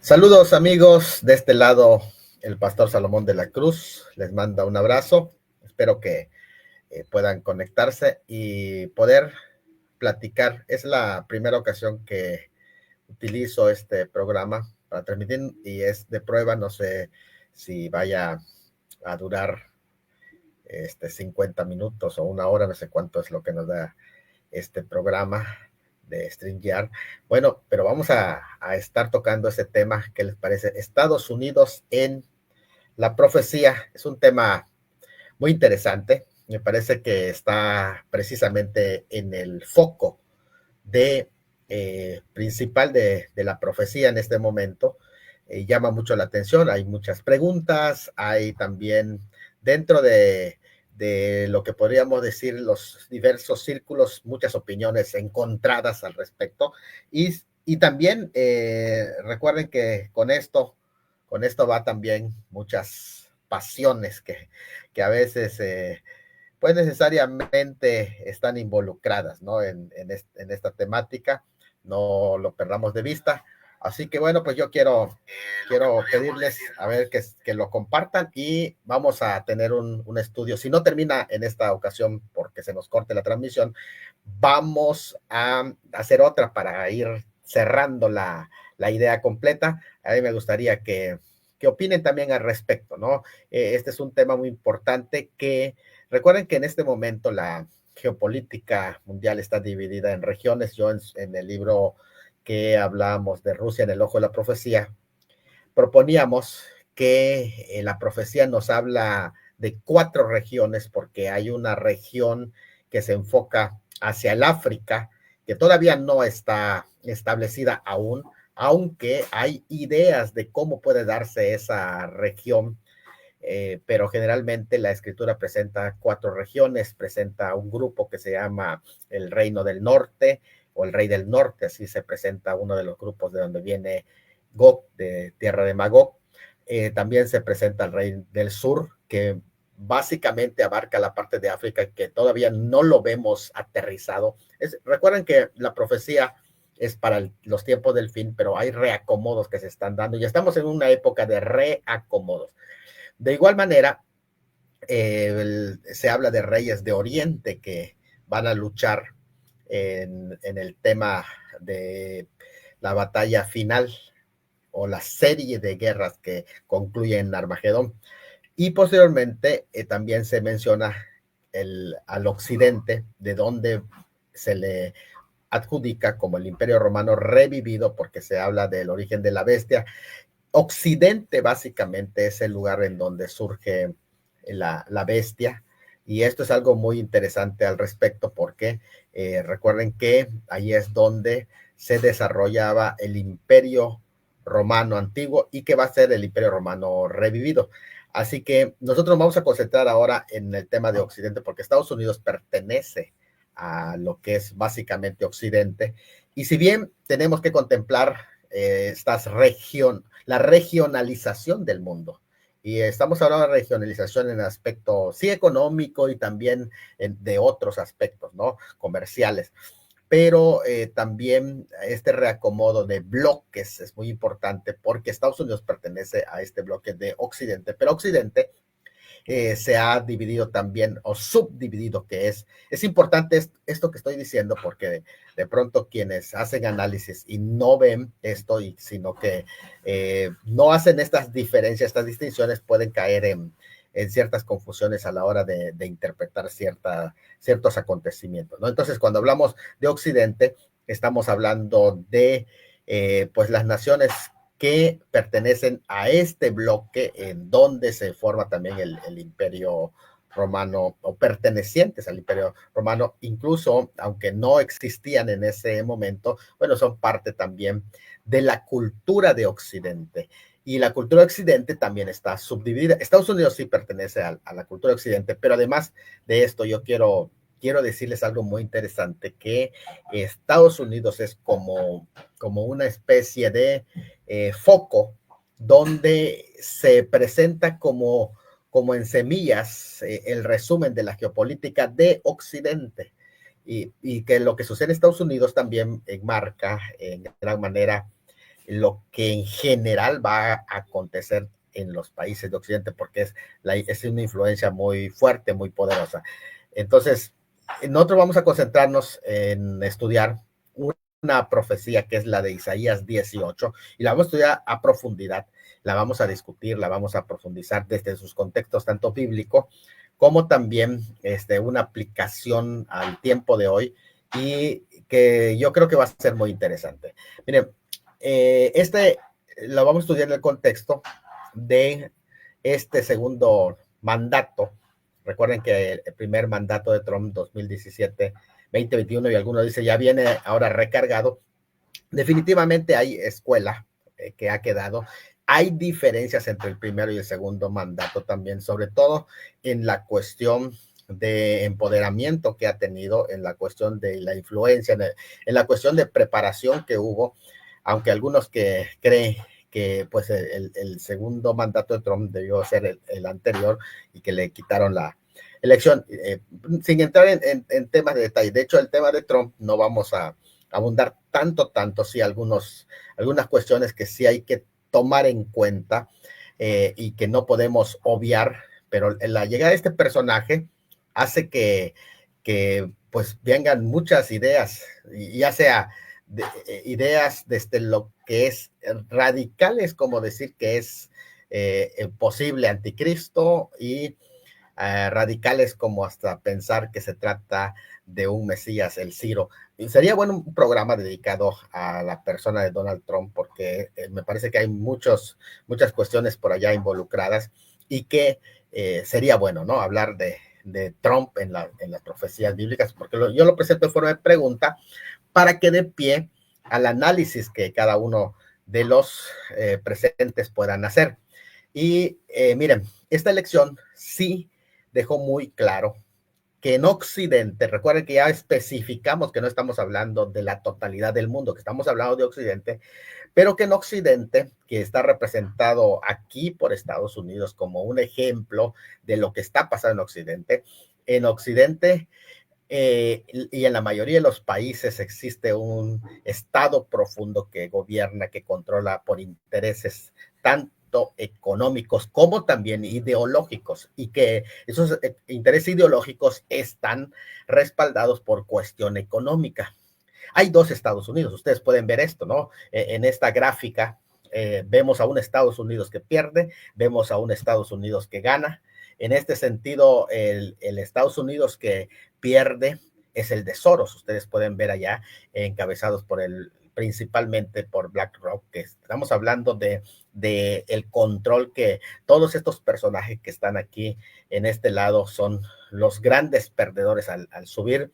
Saludos amigos, de este lado el pastor Salomón de la Cruz les manda un abrazo. Espero que puedan conectarse y poder platicar. Es la primera ocasión que utilizo este programa para transmitir y es de prueba. No sé si vaya a durar 50 minutos o una hora, no sé cuánto es lo que nos da este programa de StreamYard. Bueno, pero vamos a estar tocando ese tema. ¿Qué les parece? Estados Unidos en la profecía. Es un tema muy interesante. Me parece que está precisamente en el foco de principal de la profecía en este momento. Llama mucho la atención, hay muchas preguntas, hay también dentro de lo que podríamos decir los diversos círculos, muchas opiniones encontradas al respecto. Y también recuerden que con esto va también muchas pasiones que a veces pues necesariamente están involucradas, ¿no? En esta temática, no lo perdamos de vista. Así que bueno, pues yo quiero pedirles a ver que lo compartan y vamos a tener un estudio. Si no termina en esta ocasión porque se nos corte la transmisión, vamos a hacer otra para ir cerrando la idea completa. A mí me gustaría que opinen también al respecto, ¿no? Este es un tema muy importante que recuerden que en este momento la geopolítica mundial está dividida en regiones. Yo en el libro que hablamos de Rusia en el ojo de la profecía, proponíamos que la profecía nos habla de 4 regiones porque hay una región que se enfoca hacia el África, que todavía no está establecida aún, aunque hay ideas de cómo puede darse esa región, pero generalmente la escritura presenta 4 regiones, presenta un grupo que se llama el Reino del Norte o el Rey del Norte, así se presenta uno de los grupos de donde viene Gog, de tierra de Magog. También se presenta el Rey del Sur, que básicamente abarca la parte de África que todavía no lo vemos aterrizado. Recuerden que la profecía es para los tiempos del fin, pero hay reacomodos que se están dando y estamos en una época de reacomodos. De igual manera, se habla de reyes de Oriente que van a luchar en el tema de la batalla final o la serie de guerras que concluye en Armagedón. Y posteriormente también se menciona al occidente, de donde se le adjudica como el Imperio Romano revivido, porque se habla del origen de la bestia. Occidente básicamente es el lugar en donde surge la bestia, y esto es algo muy interesante al respecto porque recuerden que ahí es donde se desarrollaba el Imperio Romano antiguo y que va a ser el Imperio Romano revivido. Así que nosotros vamos a concentrar ahora en el tema de Occidente porque Estados Unidos pertenece a lo que es básicamente Occidente, y si bien tenemos que contemplar la regionalización del mundo. Y estamos hablando de regionalización en el aspecto, sí, económico y también de otros aspectos, ¿no? Comerciales. Pero también este reacomodo de bloques es muy importante porque Estados Unidos pertenece a este bloque de Occidente, pero Occidente se ha dividido también o subdividido, que es importante esto que estoy diciendo porque de pronto quienes hacen análisis y no ven esto, sino que no hacen estas diferencias, estas distinciones, pueden caer en ciertas confusiones a la hora de interpretar ciertos acontecimientos, ¿no? Entonces, cuando hablamos de Occidente, estamos hablando de pues las naciones que pertenecen a este bloque en donde se forma también el Imperio Romano, o pertenecientes al Imperio Romano, incluso aunque no existían en ese momento, bueno, son parte también de la cultura de Occidente. Y la cultura de Occidente también está subdividida. Estados Unidos sí pertenece a la cultura de Occidente, pero además de esto yo quiero decirles algo muy interesante, que Estados Unidos es como una especie de foco donde se presenta como en semillas el resumen de la geopolítica de Occidente, y que lo que sucede en Estados Unidos también enmarca en gran manera lo que en general va a acontecer en los países de Occidente, porque es una influencia muy fuerte, muy poderosa. Entonces, nosotros vamos a concentrarnos en estudiar una profecía que es la de Isaías 18, y la vamos a estudiar a profundidad, la vamos a discutir, la vamos a profundizar desde sus contextos, tanto bíblico como también una aplicación al tiempo de hoy, y que yo creo que va a ser muy interesante. Miren, lo vamos a estudiar en el contexto de este segundo mandato. Recuerden que el primer mandato de Trump 2017-2021, y algunos dicen ya viene ahora recargado. Definitivamente hay escuela que ha quedado. Hay diferencias entre el primero y el segundo mandato también, sobre todo en la cuestión de empoderamiento que ha tenido, en la cuestión de la influencia, en la cuestión de preparación que hubo, aunque algunos que creen que pues el segundo mandato de Trump debió ser el anterior y que le quitaron la elección, sin entrar en temas de detalle. De hecho, el tema de Trump no vamos a abundar tanto, sí, algunas cuestiones que sí hay que tomar en cuenta y que no podemos obviar, pero la llegada de este personaje hace que pues vengan muchas ideas, ya sea ideas desde lo que es radicales, como decir que es posible anticristo, y radicales como hasta pensar que se trata de un Mesías, el Ciro. Y sería bueno un programa dedicado a la persona de Donald Trump, porque me parece que hay muchas cuestiones por allá involucradas, y que sería bueno, ¿no? Hablar de Trump en las profecías bíblicas, porque yo lo presento en forma de pregunta para que dé pie al análisis que cada uno de los presentes puedan hacer. Y miren, esta elección sí dejó muy claro que en Occidente, recuerden que ya especificamos que no estamos hablando de la totalidad del mundo, que estamos hablando de Occidente, pero que en Occidente, que está representado aquí por Estados Unidos como un ejemplo de lo que está pasando en Occidente y en la mayoría de los países existe un Estado profundo que gobierna, que controla por intereses tanto económicos como también ideológicos, y que esos intereses ideológicos están respaldados por cuestión económica. Hay dos Estados Unidos, ustedes pueden ver esto, ¿no? En esta gráfica vemos a un Estados Unidos que pierde, vemos a un Estados Unidos que gana. En este sentido, el Estados Unidos que pierde es el de Soros. Ustedes pueden ver allá encabezados principalmente por BlackRock, que estamos hablando de el control que todos estos personajes que están aquí en este lado son los grandes perdedores al subir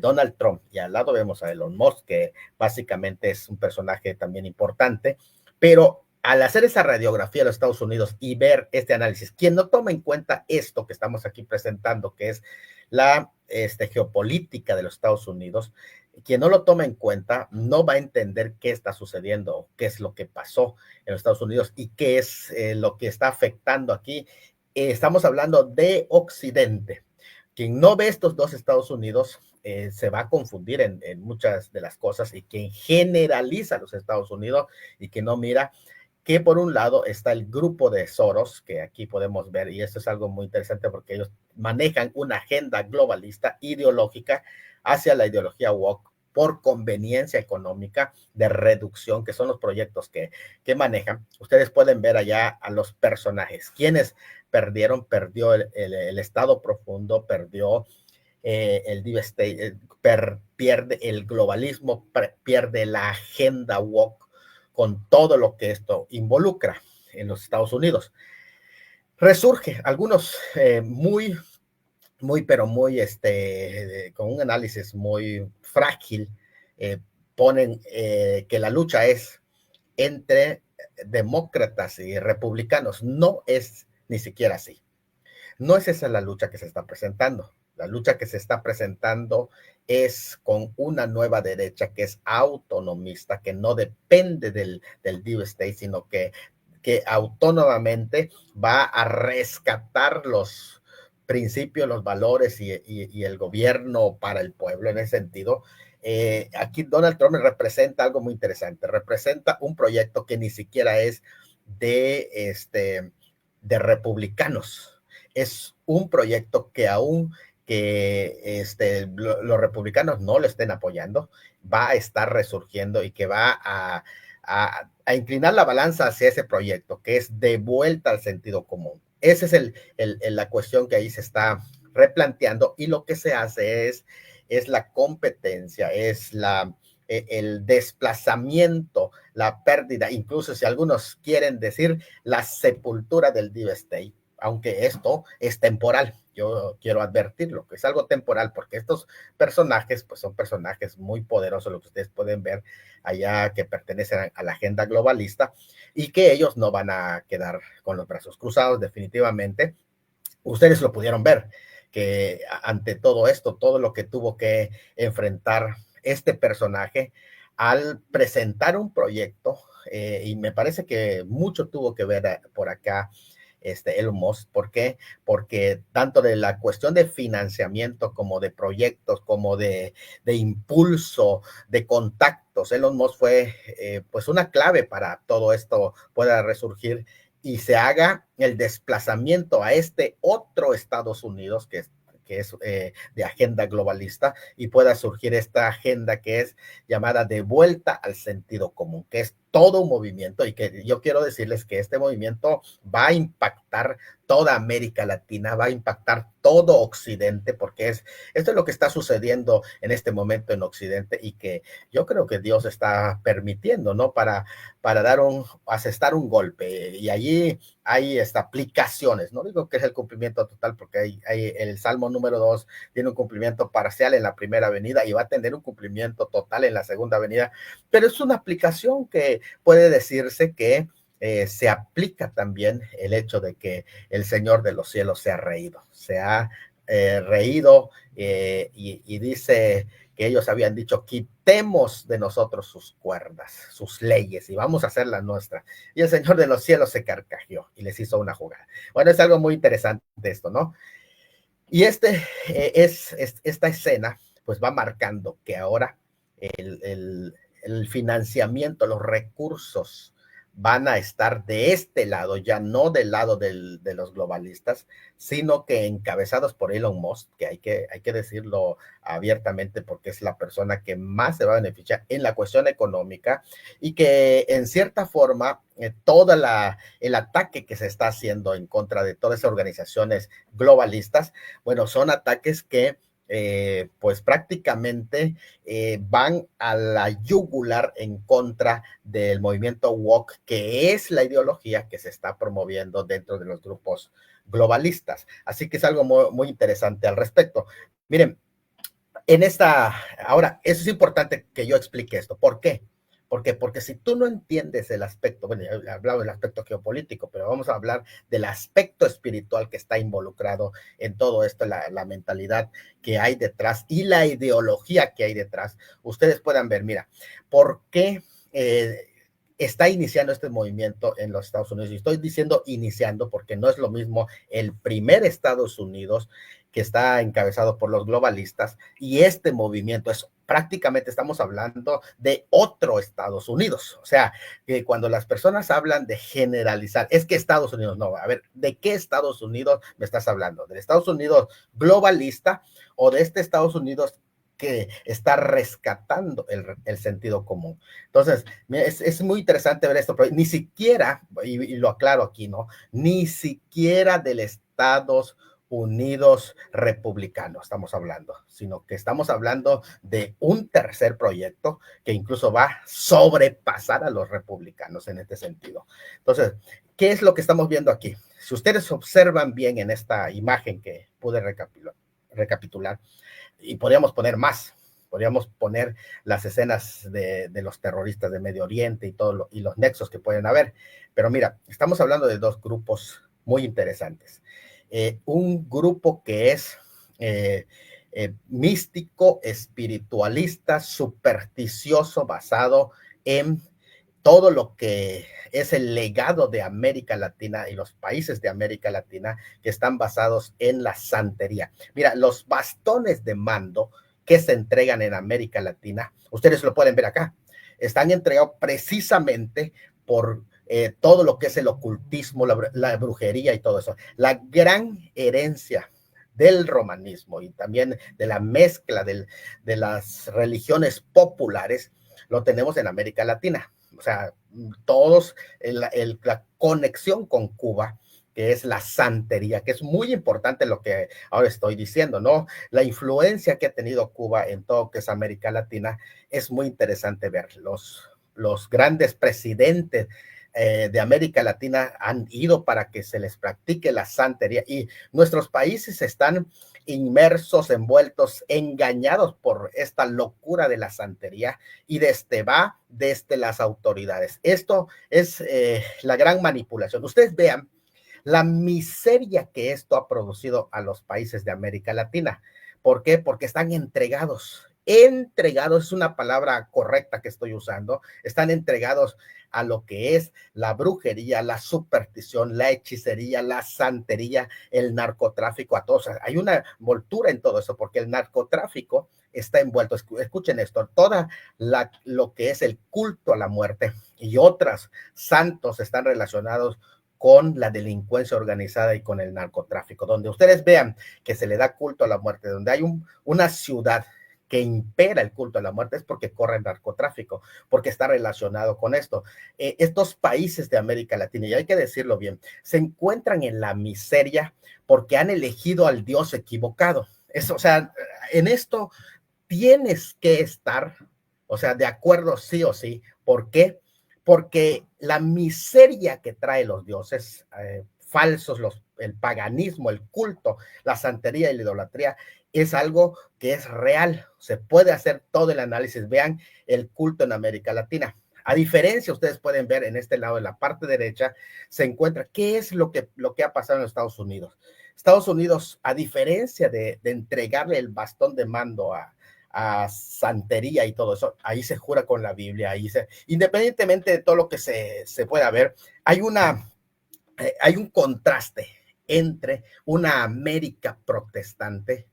Donald Trump, y al lado vemos a Elon Musk, que básicamente es un personaje también importante, pero al hacer esa radiografía de los Estados Unidos y ver este análisis, quien no toma en cuenta esto que estamos aquí presentando, que es la geopolítica de los Estados Unidos, quien no lo toma en cuenta no va a entender qué está sucediendo, qué es lo que pasó en los Estados Unidos y qué es lo que está afectando aquí. Estamos hablando de Occidente. Quien no ve estos dos Estados Unidos se va a confundir en muchas de las cosas, y quien generaliza los Estados Unidos y que no mira que por un lado está el grupo de Soros, que aquí podemos ver, y esto es algo muy interesante porque ellos manejan una agenda globalista ideológica hacia la ideología woke por conveniencia económica de reducción, que son los proyectos que manejan. Ustedes pueden ver allá a los personajes. ¿Quiénes perdieron? Perdió el Estado profundo, perdió el deep state, pierde el globalismo, pierde la agenda woke, con todo lo que esto involucra en los Estados Unidos. Resurge algunos pero muy, con un análisis muy frágil, ponen que la lucha es entre demócratas y republicanos. No es ni siquiera así. No es esa la lucha que se está presentando. La lucha que se está presentando es con una nueva derecha que es autonomista, que no depende del deep state, sino que autónomamente va a rescatar los principios, los valores y el gobierno para el pueblo en ese sentido. aquí Donald Trump representa algo muy interesante, representa un proyecto que ni siquiera es de republicanos, es un proyecto que aún que los republicanos no lo estén apoyando, va a estar resurgiendo y que va a inclinar la balanza hacia ese proyecto, que es de vuelta al sentido común. Esa es la cuestión que ahí se está replanteando y lo que se hace es la competencia, es el desplazamiento, la pérdida, incluso si algunos quieren decir la sepultura del Deep State, aunque esto es temporal. Yo quiero advertirlo, que es algo temporal, porque estos personajes, pues son personajes muy poderosos, lo que ustedes pueden ver allá, que pertenecen a la agenda globalista, y que ellos no van a quedar con los brazos cruzados, definitivamente. Ustedes lo pudieron ver, que ante todo esto, todo lo que tuvo que enfrentar este personaje al presentar un proyecto, y me parece que mucho tuvo que ver por acá Elon Musk. ¿Por qué? Porque tanto de la cuestión de financiamiento como de proyectos, como de impulso, de contactos, Elon Musk fue pues una clave para todo esto pueda resurgir y se haga el desplazamiento a este otro Estados Unidos que es de agenda globalista y pueda surgir esta agenda que es llamada de vuelta al sentido común, que es todo un movimiento y que yo quiero decirles que este movimiento va a impactar toda América Latina, va a impactar todo Occidente, porque esto es lo que está sucediendo en este momento en Occidente y que yo creo que Dios está permitiendo, ¿no? Para asestar un golpe. Y allí hay aplicaciones, no digo que es el cumplimiento total, porque hay el Salmo número 2 tiene un cumplimiento parcial en la primera venida y va a tener un cumplimiento total en la segunda venida, pero es una aplicación que puede decirse que se aplica también el hecho de que el Señor de los cielos se ha reído y dice que ellos habían dicho, quitemos de nosotros sus cuerdas, sus leyes, y vamos a hacer la nuestra. Y el Señor de los cielos se carcajeó y les hizo una jugada. Bueno, es algo muy interesante esto, ¿no? Y esta escena, pues va marcando que ahora el financiamiento, los recursos van a estar de este lado, ya no del lado de los globalistas, sino que encabezados por Elon Musk, que hay que decirlo abiertamente porque es la persona que más se va a beneficiar en la cuestión económica y que en cierta forma el ataque que se está haciendo en contra de todas esas organizaciones globalistas, bueno, son ataques que pues prácticamente van a la yugular en contra del movimiento woke, que es la ideología que se está promoviendo dentro de los grupos globalistas. Así que es algo muy, muy interesante al respecto. Miren, ahora, eso es importante que yo explique esto. ¿Por qué? Porque si tú no entiendes el aspecto, bueno, he hablado del aspecto geopolítico, pero vamos a hablar del aspecto espiritual que está involucrado en todo esto, la mentalidad que hay detrás y la ideología que hay detrás. Ustedes puedan ver, mira, ¿por qué está iniciando este movimiento en los Estados Unidos? Y estoy diciendo iniciando porque no es lo mismo el primer Estados Unidos que está encabezado por los globalistas y este movimiento es prácticamente estamos hablando de otro Estados Unidos. O sea, que cuando las personas hablan de generalizar, es que Estados Unidos, no, a ver, ¿de qué Estados Unidos me estás hablando? ¿Del Estados Unidos globalista o de este Estados Unidos que está rescatando el sentido común? Entonces, es muy interesante ver esto, pero ni siquiera, y lo aclaro aquí, ¿no? Ni siquiera del Estados Unidos republicano estamos hablando, sino que estamos hablando de un tercer proyecto que incluso va a sobrepasar a los republicanos en este sentido. Entonces, ¿qué es lo que estamos viendo aquí? Si ustedes observan bien en esta imagen que pude recapitular, y podríamos poner más, podríamos poner las escenas de los terroristas de Medio Oriente y los nexos que pueden haber, pero mira, estamos hablando de dos grupos muy interesantes. Un grupo que es místico, espiritualista, supersticioso, basado en todo lo que es el legado de América Latina y los países de América Latina que están basados en la santería. Mira, los bastones de mando que se entregan en América Latina, ustedes lo pueden ver acá, están entregados precisamente por todo lo que es el ocultismo, la brujería y todo eso. La gran herencia del romanismo y también de la mezcla de las religiones populares lo tenemos en América Latina. O sea, todos, la conexión con Cuba, que es la santería, que es muy importante lo que ahora estoy diciendo, ¿no? La influencia que ha tenido Cuba en todo lo que es América Latina es muy interesante ver. Los grandes presidentes de América Latina han ido para que se les practique la santería y nuestros países están inmersos, envueltos, engañados por esta locura de la santería y desde las autoridades. Esto es la gran manipulación. Ustedes vean la miseria que esto ha producido a los países de América Latina. ¿Por qué? Porque están entregados. Entregados es una palabra correcta que estoy usando. Están entregados a lo que es la brujería, la superstición, la hechicería, la santería, el narcotráfico, a todos. Hay una envoltura en todo eso, porque el narcotráfico está envuelto. Escuchen esto, lo que es el culto a la muerte y otros santos están relacionados con la delincuencia organizada y con el narcotráfico. Donde ustedes vean que se le da culto a la muerte, donde hay una ciudad que impera el culto a la muerte, es porque corre el narcotráfico, porque está relacionado con esto. Estos países de América Latina, y hay que decirlo bien, se encuentran en la miseria porque han elegido al Dios equivocado. O sea, en esto tienes que estar, o sea, de acuerdo sí o sí. ¿Por qué? Porque la miseria que trae los dioses falsos, el paganismo, el culto, la santería y la idolatría, es algo que es real. Se puede hacer todo el análisis. Vean el culto en América Latina. A diferencia, ustedes pueden ver en este lado, en la parte derecha, se encuentra qué es lo que ha pasado en Estados Unidos. Estados Unidos, a diferencia de entregarle el bastón de mando a santería y todo eso, ahí se jura con la Biblia, independientemente de todo lo que se pueda ver, hay un contraste entre una América protestante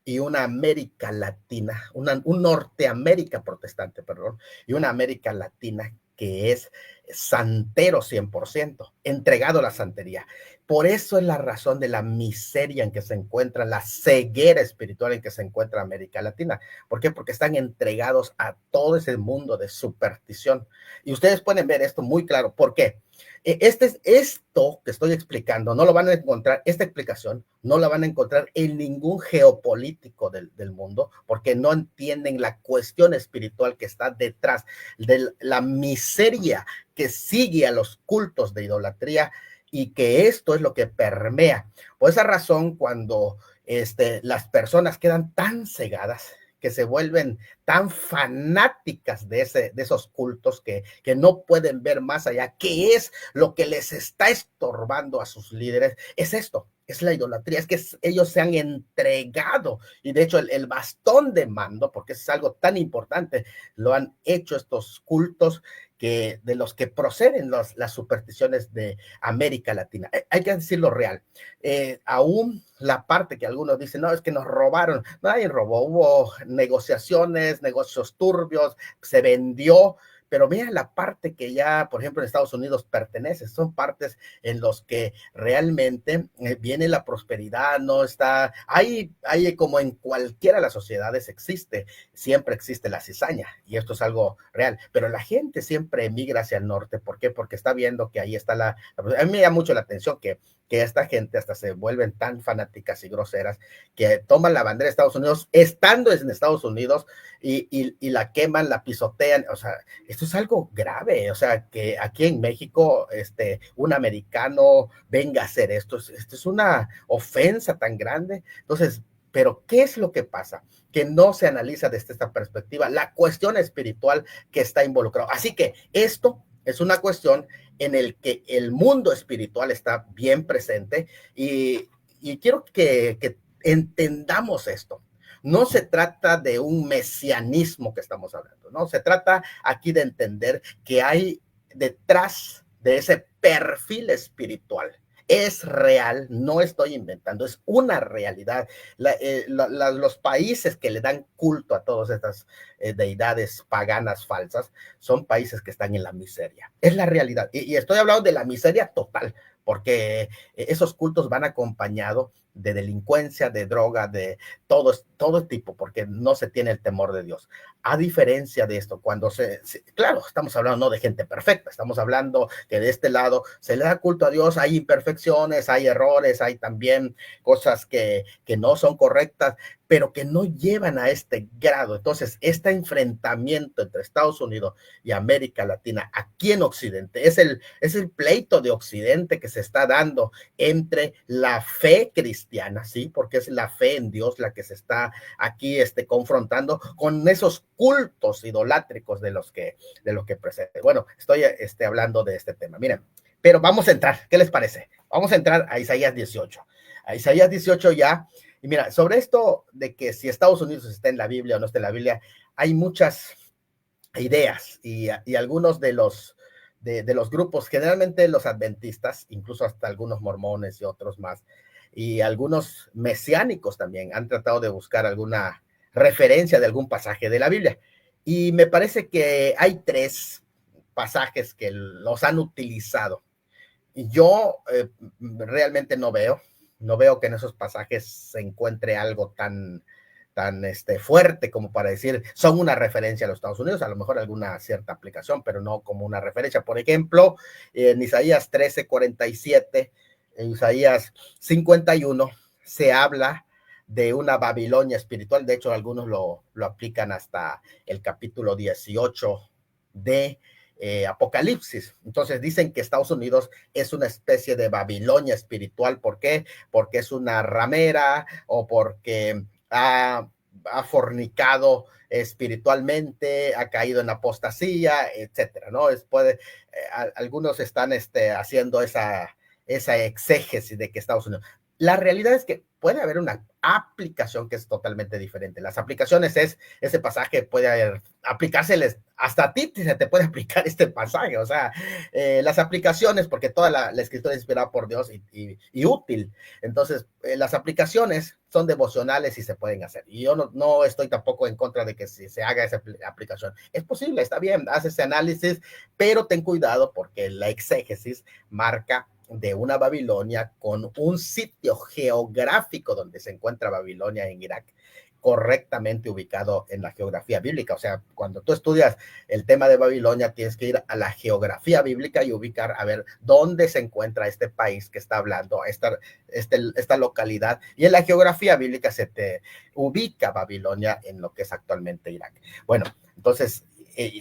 y una América latina, un Norteamérica protestante, perdón, y una América latina que es santero 100%, entregado a la santería. Por eso es la razón de la miseria en que se encuentra, la ceguera espiritual en que se encuentra América Latina. ¿Por qué? Porque están entregados a todo ese mundo de superstición. Y ustedes pueden ver esto muy claro. ¿Por qué? Esto que estoy explicando, no lo van a encontrar, esta explicación no la van a encontrar en ningún geopolítico del mundo, porque no entienden la cuestión espiritual que está detrás de la miseria que sigue a los cultos de idolatría y que esto es lo que permea. Por esa razón, cuando las personas quedan tan cegadas, que se vuelven tan fanáticas de esos cultos que no pueden ver más allá, qué es lo que les está estorbando a sus líderes, es esto, es la idolatría, es que ellos se han entregado y de hecho el bastón de mando, porque es algo tan importante, lo han hecho estos cultos de los que proceden las supersticiones de América Latina. Hay que decirlo real. Aún la parte que algunos dicen, no, es que nos robaron. Nadie robó, hubo negociaciones, negocios turbios, se vendió, pero mira la parte que ya, por ejemplo, en Estados Unidos pertenece, son partes en los que realmente viene la prosperidad, no está, hay como en cualquiera de las sociedades siempre existe la cizaña, y esto es algo real, pero la gente siempre emigra hacia el norte. ¿Por qué? Porque está viendo que ahí está a mí me llama mucho la atención que esta gente hasta se vuelven tan fanáticas y groseras que toman la bandera de Estados Unidos estando en Estados Unidos y la queman, la pisotean. O sea, esto es algo grave. O sea, que aquí en México un americano venga a hacer esto es una ofensa tan grande. Entonces, pero ¿qué es lo que pasa? Que no se analiza desde esta perspectiva la cuestión espiritual que está involucrado. Así que esto es una cuestión en el que el mundo espiritual está bien presente y quiero que entendamos esto. No se trata de un mesianismo que estamos hablando, ¿no? Se trata aquí de entender que hay detrás de ese perfil espiritual Es real, no estoy inventando, es una realidad. Los países que le dan culto a todas estas deidades paganas falsas son países que están en la miseria. Es la realidad. Y estoy hablando de la miseria total, porque esos cultos van acompañados de delincuencia, de droga, de todo tipo, porque no se tiene el temor de Dios. A diferencia de esto, cuando claro, estamos hablando no de gente perfecta, estamos hablando que de este lado se le da culto a Dios, hay imperfecciones, hay errores, hay también cosas que no son correctas, pero que no llevan a este grado. Entonces, este enfrentamiento entre Estados Unidos y América Latina aquí en Occidente es el pleito de Occidente que se está dando entre la fe cristiana, ¿sí? Porque es la fe en Dios la que se está aquí confrontando con esos cultos idolátricos de lo que precede. Bueno, estoy hablando de este tema. Miren, pero vamos a entrar, ¿qué les parece? Vamos a entrar a Isaías 18. A Isaías 18 ya, y mira, sobre esto de que si Estados Unidos está en la Biblia o no está en la Biblia, hay muchas ideas y algunos de los grupos, generalmente los adventistas, incluso hasta algunos mormones y otros más, y algunos mesiánicos también han tratado de buscar alguna referencia de algún pasaje de la Biblia. Y me parece que hay 3 pasajes que los han utilizado. Y yo realmente no veo que en esos pasajes se encuentre algo tan fuerte como para decir, son una referencia a los Estados Unidos, a lo mejor alguna cierta aplicación, pero no como una referencia. Por ejemplo, en Isaías 13:47, en Isaías 51, se habla de una Babilonia espiritual. De hecho, algunos lo aplican hasta el capítulo 18 de Apocalipsis. Entonces dicen que Estados Unidos es una especie de Babilonia espiritual. ¿Por qué? Porque es una ramera o porque ha fornicado espiritualmente, ha caído en apostasía, etcétera, ¿no? Algunos están haciendo esa exégesis de que Estados Unidos. La realidad es que puede haber una aplicación que es totalmente diferente. Las aplicaciones es, ese pasaje puede aplicárseles, hasta a ti se te puede aplicar este pasaje, o sea, las aplicaciones, porque toda la escritura es inspirada por Dios y útil. Entonces, las aplicaciones son devocionales y se pueden hacer. Y yo no estoy tampoco en contra de que se haga esa aplicación. Es posible, está bien, haz ese análisis, pero ten cuidado porque la exégesis marca de una Babilonia con un sitio geográfico donde se encuentra Babilonia en Irak, correctamente ubicado en la geografía bíblica. O sea, cuando tú estudias el tema de Babilonia, tienes que ir a la geografía bíblica y ubicar, a ver, dónde se encuentra este país que está hablando, esta localidad. Y en la geografía bíblica se te ubica Babilonia en lo que es actualmente Irak. Bueno, entonces,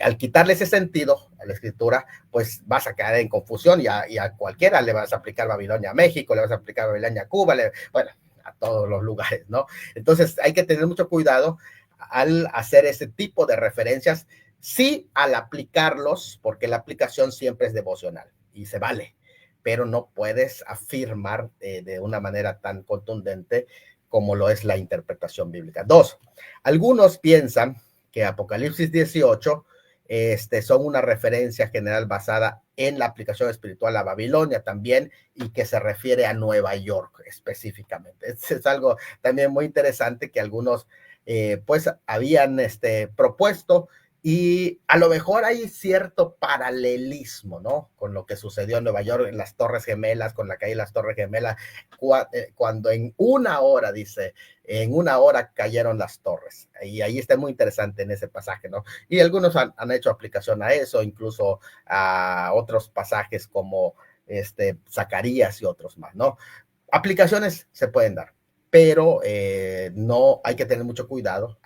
al quitarle ese sentido a la escritura, pues vas a caer en confusión y a cualquiera le vas a aplicar Babilonia a México, le vas a aplicar Babilonia a Cuba, bueno, a todos los lugares, ¿no? Entonces hay que tener mucho cuidado al hacer ese tipo de referencias, sí al aplicarlos, porque la aplicación siempre es devocional y se vale, pero no puedes afirmar de una manera tan contundente como lo es la interpretación bíblica. 2, algunos piensan que Apocalipsis 18 son una referencia general basada en la aplicación espiritual a Babilonia también y que se refiere a Nueva York específicamente. Es algo también muy interesante que algunos pues habían propuesto y a lo mejor hay cierto paralelismo, ¿no? Con lo que sucedió en Nueva York, en las Torres Gemelas, con la caída de las Torres Gemelas, cuando en una hora, dice, en una hora cayeron las torres. Y ahí está muy interesante en ese pasaje, ¿no? Y algunos han hecho aplicación a eso, incluso a otros pasajes como Zacarías y otros más, ¿no? Aplicaciones se pueden dar, pero no hay que tener mucho cuidado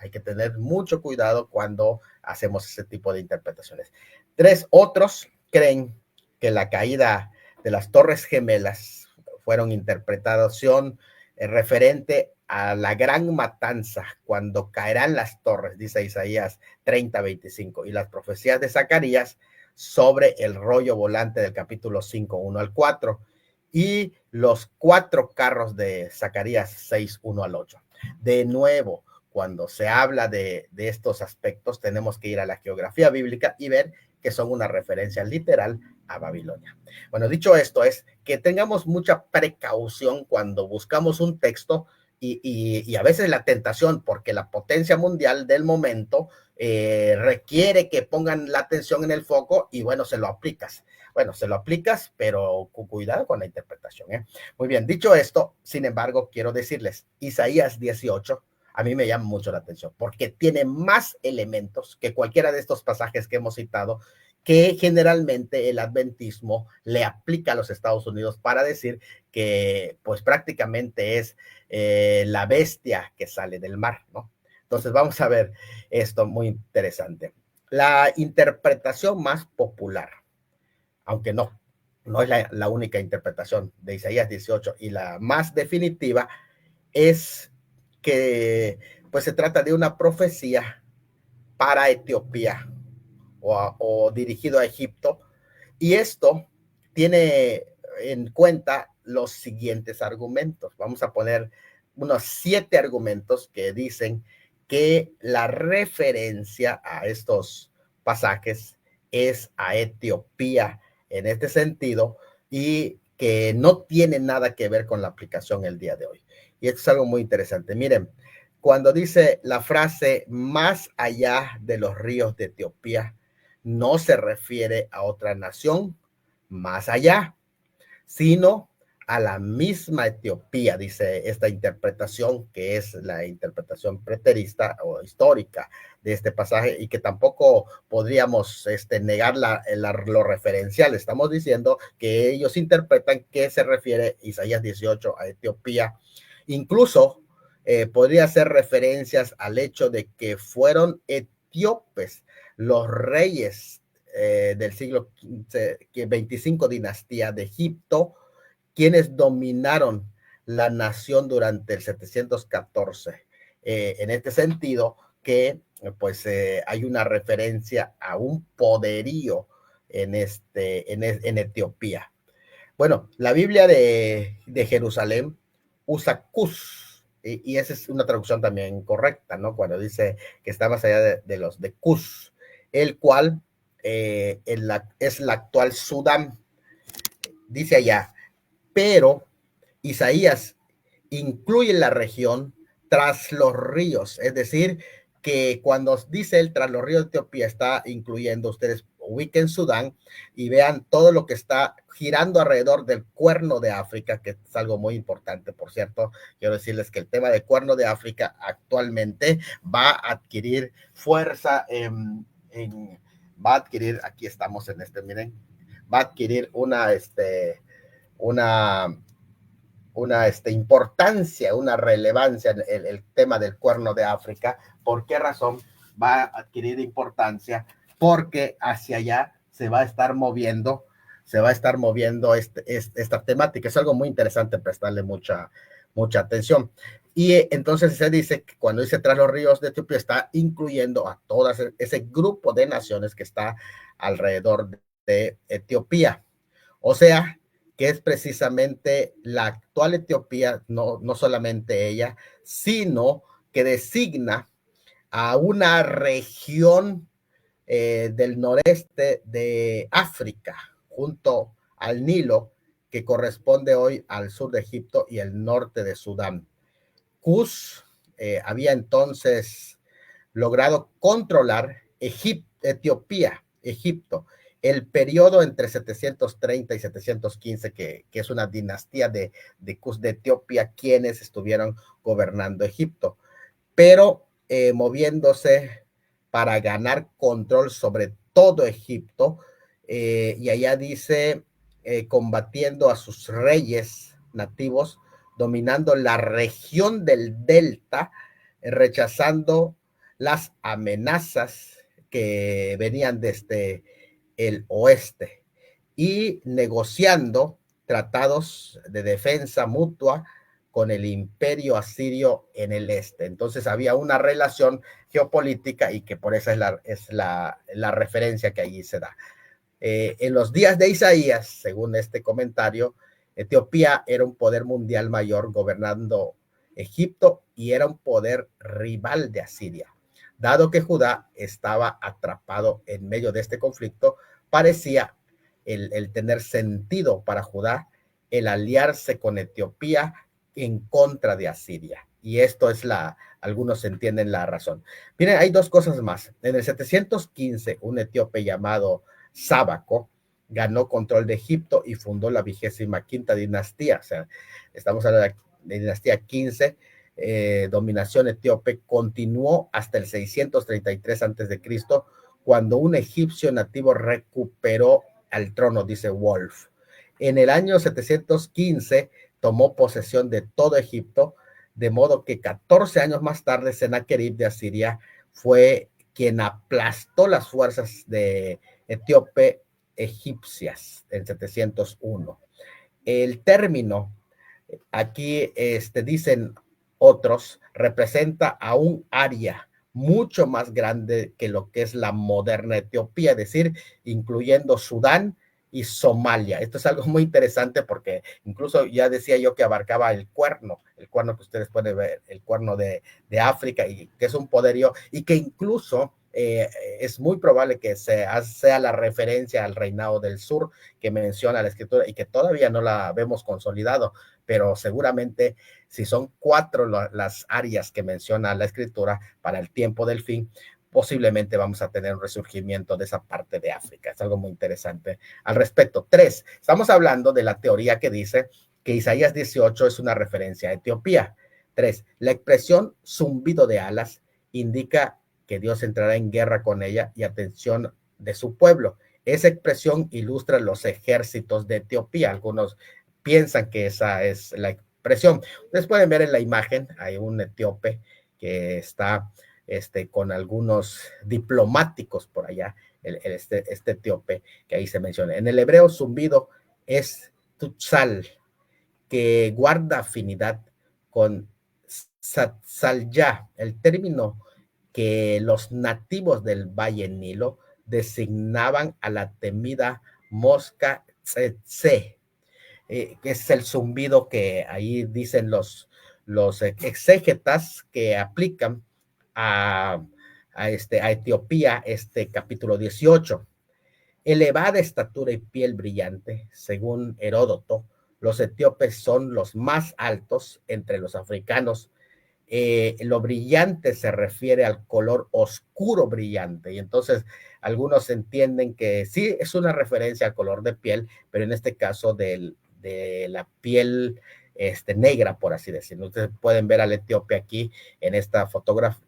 cuando hacemos ese tipo de interpretaciones. 3, otros creen que la caída de las Torres Gemelas fueron interpretación referente a la gran matanza cuando caerán las torres, dice Isaías 30:25, y las profecías de Zacarías sobre el rollo volante del capítulo 5, 1 al 4, y los 4 carros de Zacarías 6, 1 al 8. De nuevo, cuando se habla de estos aspectos, tenemos que ir a la geografía bíblica y ver que son una referencia literal a Babilonia. Bueno, dicho esto, es que tengamos mucha precaución cuando buscamos un texto y a veces la tentación, porque la potencia mundial del momento requiere que pongan la atención en el foco y bueno, se lo aplicas. Bueno, se lo aplicas, pero cuidado con la interpretación. Muy bien, dicho esto, sin embargo, quiero decirles, Isaías 18 a mí me llama mucho la atención porque tiene más elementos que cualquiera de estos pasajes que hemos citado, que generalmente el adventismo le aplica a los Estados Unidos para decir que pues prácticamente es la bestia que sale del mar, ¿no? Entonces vamos a ver esto muy interesante. La interpretación más popular, aunque no es la única interpretación de Isaías 18 y la más definitiva, es que pues se trata de una profecía para Etiopía o dirigido a Egipto, y esto tiene en cuenta los siguientes argumentos. Vamos a poner unos 7 argumentos que dicen que la referencia a estos pasajes es a Etiopía en este sentido y que no tiene nada que ver con la aplicación el día de hoy. Y esto es algo muy interesante. Miren, cuando dice la frase más allá de los ríos de Etiopía, no se refiere a otra nación más allá, sino a la misma Etiopía, dice esta interpretación, que es la interpretación preterista o histórica de este pasaje y que tampoco podríamos negar lo referencial. Estamos diciendo que ellos interpretan que se refiere Isaías 18 a Etiopía. Incluso podría hacer referencias al hecho de que fueron etíopes los reyes del siglo 25, dinastía de Egipto, quienes dominaron la nación durante el 714. En este sentido, que pues hay una referencia a un poderío en Etiopía. Bueno, la Biblia de Jerusalén usa Cus, y esa es una traducción también correcta, ¿no? Cuando dice que está más allá de los de Cus, el cual es la actual Sudán, dice allá, pero Isaías incluye la región tras los ríos, es decir, que cuando dice él tras los ríos de Etiopía está incluyendo, ustedes ubiquen Sudán y vean todo lo que está girando alrededor del Cuerno de África, que es algo muy importante, por cierto. Quiero decirles que el tema del Cuerno de África actualmente va a adquirir fuerza va a adquirir, aquí estamos miren, va a adquirir una importancia, una relevancia en el tema del Cuerno de África. ¿Por qué razón va a adquirir importancia? Porque hacia allá se va a estar moviendo esta temática. Es algo muy interesante prestarle mucha atención. Y entonces se dice que cuando dice tras los ríos de Etiopía está incluyendo a todo ese grupo de naciones que está alrededor de Etiopía. O sea, que es precisamente la actual Etiopía, no solamente ella, sino que designa a una región del noreste de África, junto al Nilo, que corresponde hoy al sur de Egipto y el norte de Sudán. Cus había entonces logrado controlar Etiopía, Egipto, el periodo entre 730 y 715, que es una dinastía de Etiopía, quienes estuvieron gobernando Egipto, pero moviéndose para ganar control sobre todo Egipto, y allá dice, combatiendo a sus reyes nativos, dominando la región del delta, rechazando las amenazas que venían desde el oeste y negociando tratados de defensa mutua con el imperio asirio en el este. Entonces había una relación geopolítica y que por eso es la referencia que allí se da. En los días de Isaías, según este comentario, Etiopía era un poder mundial mayor gobernando Egipto y era un poder rival de Asiria, Dado que Judá estaba atrapado en medio de este conflicto, parecía el tener sentido para Judá el aliarse con Etiopía en contra de Asiria. Y esto es algunos entienden la razón. Miren, hay dos cosas más. En el 715, un etíope llamado Sábaco ganó control de Egipto y fundó la 25ª dinastía. O sea, estamos hablando de dinastía 15, dominación etíope, continuó hasta el 633 a.C., cuando un egipcio nativo recuperó al trono, dice Wolf. En el año 715 tomó posesión de todo Egipto, de modo que 14 años más tarde Sennacherib de Asiria fue quien aplastó las fuerzas de etíope egipcias en 701. El término, aquí dicen otros, representa a un área mucho más grande que lo que es la moderna Etiopía, es decir, incluyendo Sudán y Somalia. Esto es algo muy interesante porque incluso ya decía yo que abarcaba el cuerno que ustedes pueden ver, el cuerno de África, y que es un poderío, y que incluso es muy probable que sea la referencia al reinado del sur que menciona la escritura y que todavía no la vemos consolidado, pero seguramente si son 4 las áreas que menciona la escritura para el tiempo del fin, posiblemente vamos a tener un resurgimiento de esa parte de África. Es algo muy interesante al respecto. 3, estamos hablando de la teoría que dice que Isaías 18 es una referencia a Etiopía. 3, la expresión zumbido de alas indica que Dios entrará en guerra con ella y atención de su pueblo. Esa expresión ilustra los ejércitos de Etiopía. Algunos piensan que esa es la expresión. Ustedes pueden ver en la imagen, hay un etíope que está con algunos diplomáticos por allá, este etíope que ahí se menciona. En el hebreo, zumbido es tutzal, que guarda afinidad con satzalya, el término que los nativos del Valle Nilo designaban a la temida mosca tsetse, que es el zumbido que ahí dicen los exégetas que aplican a Etiopía, capítulo 18. Elevada estatura y piel brillante, según Heródoto, los etíopes son los más altos entre los africanos. Lo brillante se refiere al color oscuro brillante, y entonces algunos entienden que sí es una referencia al color de piel, pero en este caso de la piel negra, por así decirlo. Ustedes pueden ver al etíope aquí en esta fotografía,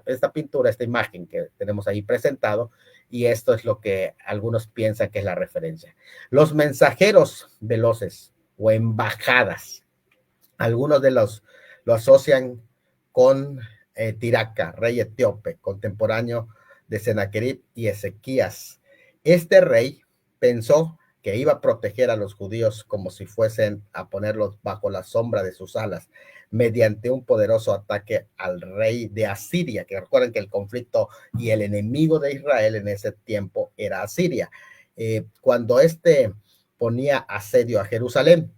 esta pintura, esta imagen que tenemos ahí presentado, y esto es lo que algunos piensan que es la referencia. Los mensajeros veloces o embajadas, algunos de los lo asocian con Tiraca, rey etíope, contemporáneo de Sennacherib y Ezequías. Este rey pensó que iba a proteger a los judíos como si fuesen a ponerlos bajo la sombra de sus alas, mediante un poderoso ataque al rey de Asiria, que recuerden que el conflicto y el enemigo de Israel en ese tiempo era Asiria. Cuando ponía asedio a Jerusalén,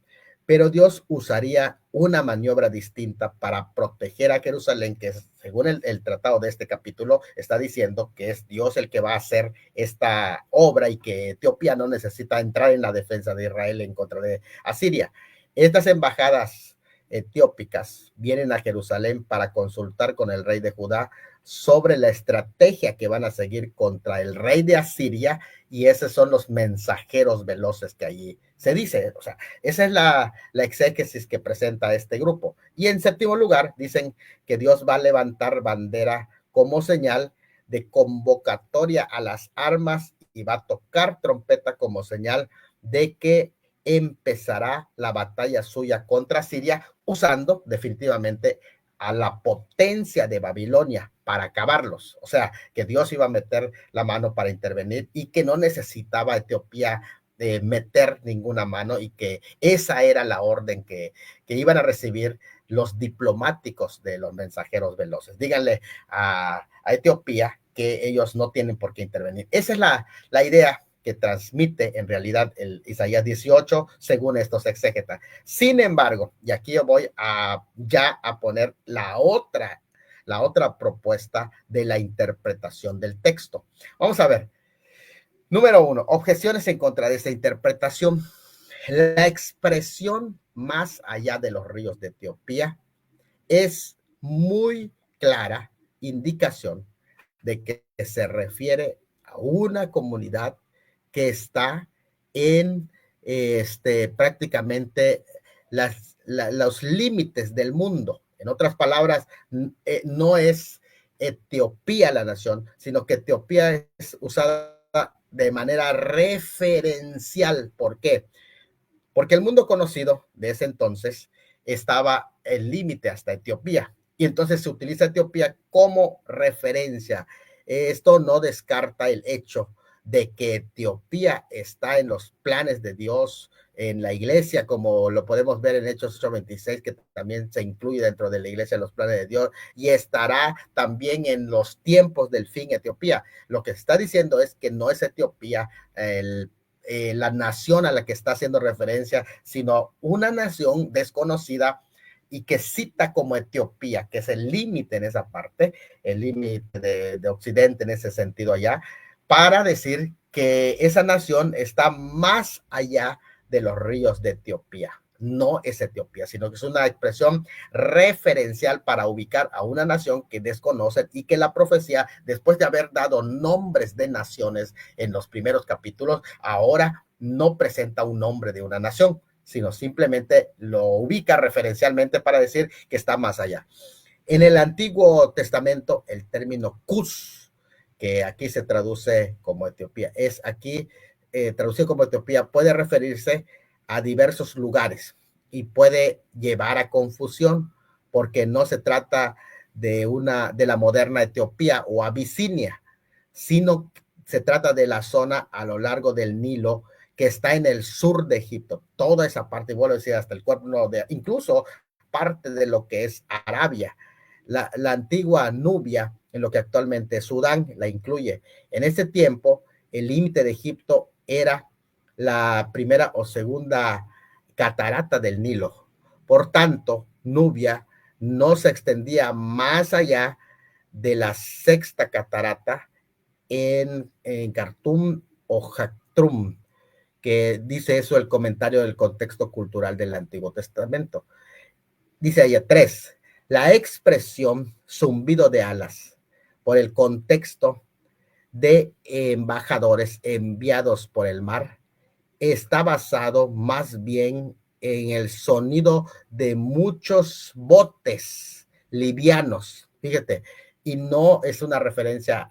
pero Dios usaría una maniobra distinta para proteger a Jerusalén, que según el tratado de este capítulo está diciendo que es Dios el que va a hacer esta obra y que Etiopía no necesita entrar en la defensa de Israel en contra de Asiria. Estas embajadas etiópicas vienen a Jerusalén para consultar con el rey de Judá sobre la estrategia que van a seguir contra el rey de Asiria, y esos son los mensajeros veloces que allí se dice. O sea, esa es la exégesis que presenta este grupo. Y en séptimo lugar, dicen que Dios va a levantar bandera como señal de convocatoria a las armas y va a tocar trompeta como señal de que empezará la batalla suya contra Siria, usando definitivamente a la potencia de Babilonia para acabarlos. O sea, que Dios iba a meter la mano para intervenir y que no necesitaba Etiopía de meter ninguna mano, y que esa era la orden que iban a recibir los diplomáticos de los mensajeros veloces. Díganle a Etiopía que ellos no tienen por qué intervenir. Esa es la idea que transmite en realidad el Isaías 18 según estos exégetas. Sin embargo, y aquí yo voy ya a poner la otra la otra propuesta de la interpretación del texto. Vamos a ver. Número 1, objeciones en contra de esta interpretación. La expresión más allá de los ríos de Etiopía es muy clara indicación de que se refiere a una comunidad que está en prácticamente los límites del mundo. En otras palabras, no es Etiopía la nación, sino que Etiopía es usada de manera referencial. ¿Por qué? Porque el mundo conocido de ese entonces estaba el límite hasta Etiopía, y entonces se utiliza Etiopía como referencia. Esto no descarta el hecho de que Etiopía está en los planes de Dios, en la iglesia, como lo podemos ver en Hechos 8:26, que también se incluye dentro de la iglesia en los planes de Dios, y estará también en los tiempos del fin Etiopía. Lo que está diciendo es que no es Etiopía la nación a la que está haciendo referencia, sino una nación desconocida y que cita como Etiopía, que es el límite en esa parte, el límite de Occidente en ese sentido allá, para decir que esa nación está más allá de los ríos de Etiopía. No es Etiopía, sino que es una expresión referencial para ubicar a una nación que desconocen, y que la profecía, después de haber dado nombres de naciones en los primeros capítulos, ahora no presenta un nombre de una nación, sino simplemente lo ubica referencialmente para decir que está más allá. En el Antiguo Testamento, el término Cus, que aquí se traduce como Etiopía, es aquí traducido como Etiopía, puede referirse a diversos lugares y puede llevar a confusión, porque no se trata de la moderna Etiopía o Abisinia, sino se trata de la zona a lo largo del Nilo que está en el sur de Egipto, toda esa parte, vuelvo a decir, hasta el cuerno de, incluso parte de lo que es Arabia, la antigua Nubia, en lo que actualmente es Sudán, la incluye. En ese tiempo, el límite de Egipto era la primera o segunda catarata del Nilo. Por tanto, Nubia no se extendía más allá de la sexta catarata en Khartoum o Jactrum, que dice eso el comentario del contexto cultural del Antiguo Testamento. Dice ella, 3, la expresión zumbido de alas, por el contexto de embajadores enviados por el mar, está basado más bien en el sonido de muchos botes livianos, fíjate, y no es una referencia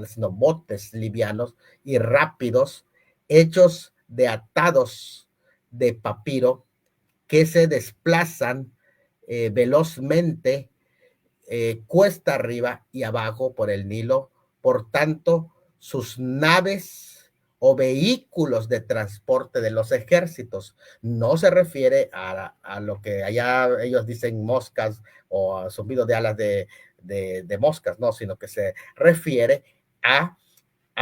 sino botes livianos y rápidos, hechos de atados de papiro, que se desplazan velozmente cuesta arriba y abajo por el Nilo. Por tanto, sus naves o vehículos de transporte de los ejércitos no se refiere a lo que allá ellos dicen moscas o a zumbido de alas de moscas, no, sino que se refiere a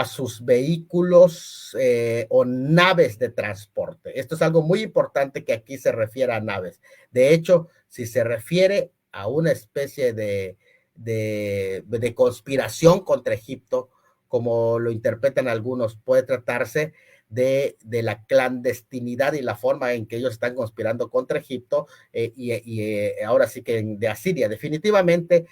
sus vehículos o naves de transporte. Esto es algo muy importante, que aquí se refiere a naves. De hecho, si se refiere a una especie de conspiración contra Egipto, como lo interpretan algunos, puede tratarse de la clandestinidad y la forma en que ellos están conspirando contra Egipto ahora sí que de Asiria. Definitivamente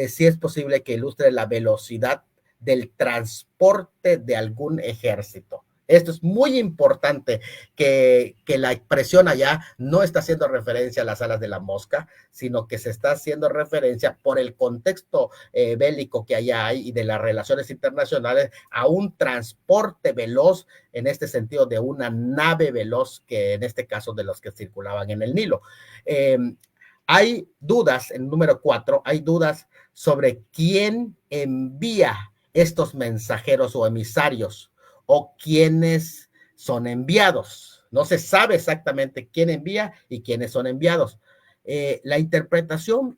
sí es posible que ilustre la velocidad del transporte de algún ejército. Esto es muy importante, que la expresión allá no está haciendo referencia a las alas de la mosca, sino que se está haciendo referencia, por el contexto bélico que allá hay y de las relaciones internacionales, a un transporte veloz, en este sentido de una nave veloz, que en este caso de los que circulaban en el Nilo. Hay dudas, en número 4, hay dudas sobre quién envía estos mensajeros o emisarios, o quiénes son enviados. No se sabe exactamente quién envía y quiénes son enviados. La interpretación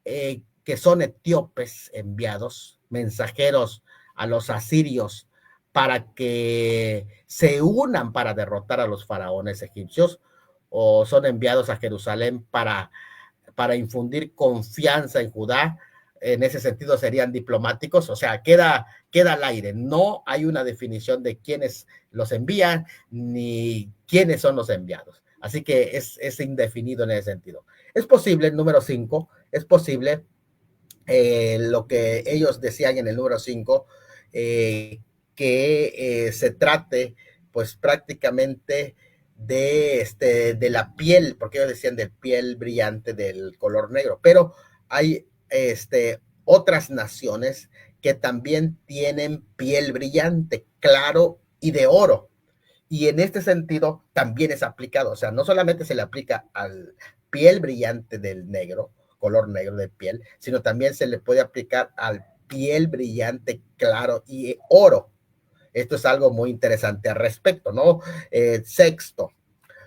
que son etíopes enviados, mensajeros a los asirios para que se unan para derrotar a los faraones egipcios, o son enviados a Jerusalén para infundir confianza en Judá, en ese sentido serían diplomáticos, o sea, queda al aire. No hay una definición de quiénes los envían ni quiénes son los enviados. Así que es indefinido en ese sentido. Es posible, número 5, es posible lo que ellos decían en el número 5, que se trate pues prácticamente de la piel, porque ellos decían de piel brillante del color negro, pero hay otras naciones que también tienen piel brillante, claro y de oro. Y en este sentido también es aplicado, o sea, no solamente se le aplica al piel brillante del negro, color negro de piel, sino también se le puede aplicar al piel brillante claro y oro. Esto es algo muy interesante al respecto, ¿no? Sexto,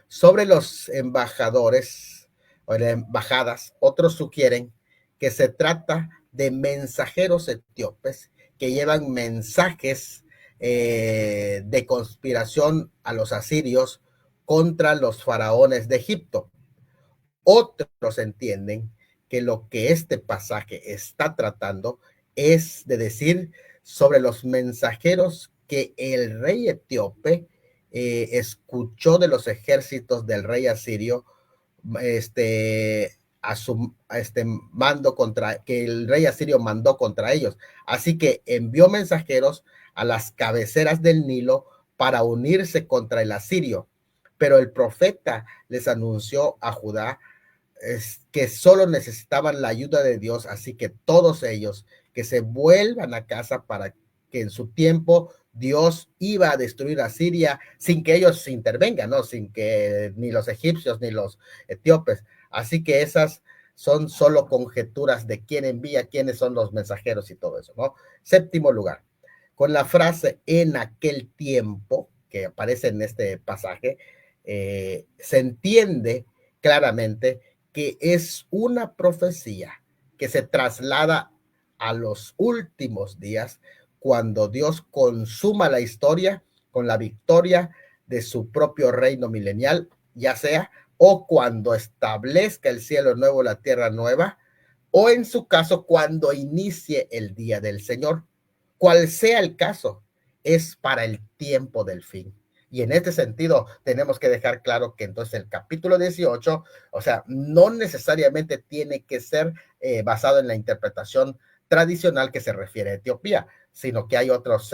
sobre los embajadores o de embajadas, otros sugieren que se trata de mensajeros etíopes que llevan mensajes de conspiración a los asirios contra los faraones de Egipto. Otros entienden que lo que este pasaje está tratando es de decir sobre los mensajeros que el rey etíope escuchó de los ejércitos del rey asirio, mando contra, que el rey asirio mandó contra ellos. Así que envió mensajeros a las cabeceras del Nilo para unirse contra el asirio. Pero el profeta les anunció a Judá que solo necesitaban la ayuda de Dios, así que todos ellos que se vuelvan a casa para que en su tiempo Dios iba a destruir a Siria sin que ellos intervengan, ¿no? Sin que ni los egipcios ni los etíopes. Así que esas son solo conjeturas de quién envía, quiénes son los mensajeros y todo eso, ¿no? Séptimo lugar, con la frase en aquel tiempo que aparece en este pasaje, se entiende claramente que es una profecía que se traslada a los últimos días, cuando Dios consuma la historia con la victoria de su propio reino milenial, ya sea o cuando establezca el cielo nuevo, la tierra nueva, o en su caso cuando inicie el día del Señor. Cual sea el caso, es para el tiempo del fin. Y en este sentido, tenemos que dejar claro que entonces el capítulo 18, o sea, no necesariamente tiene que ser basado en la interpretación tradicional que se refiere a Etiopía, sino que hay otras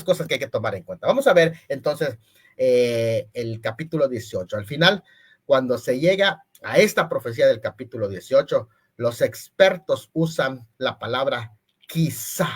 cosas que hay que tomar en cuenta. Vamos a ver entonces el capítulo 18. Al final, cuando se llega a esta profecía del capítulo 18, los expertos usan la palabra quizá.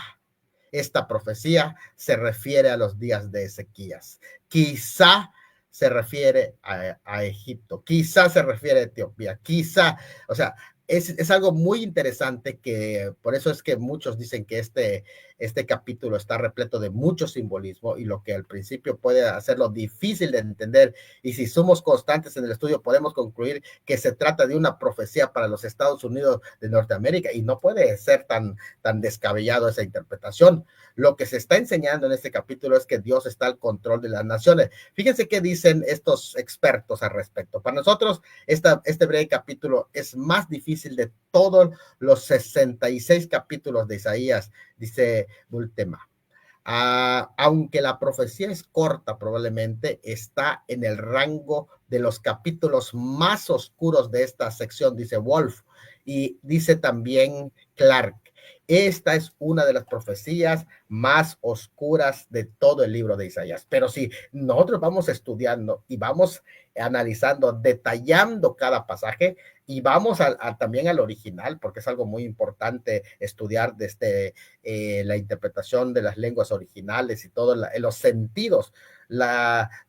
Esta profecía se refiere a los días de Ezequías. Quizá se refiere a Egipto, quizá se refiere a Etiopía, quizá, o sea, es algo muy interesante, que por eso es que muchos dicen que este capítulo está repleto de mucho simbolismo, y lo que al principio puede hacerlo difícil de entender, y si somos constantes en el estudio podemos concluir que se trata de una profecía para los Estados Unidos de Norteamérica, y no puede ser tan descabellado esa interpretación. Lo que se está enseñando en este capítulo es que Dios está al control de las naciones. Fíjense qué dicen estos expertos al respecto. Para nosotros, este breve capítulo es más difícil de todos los 66 capítulos de Isaías, dice Bultema. Aunque la profecía es corta, probablemente está en el rango de los capítulos más oscuros de esta sección, dice Wolf, y dice también Clark. Esta es una de las profecías más oscuras de todo el libro de Isaías. Pero si nosotros vamos estudiando y vamos analizando, detallando cada pasaje, y vamos también al original, porque es algo muy importante estudiar desde la interpretación de las lenguas originales y todos los sentidos,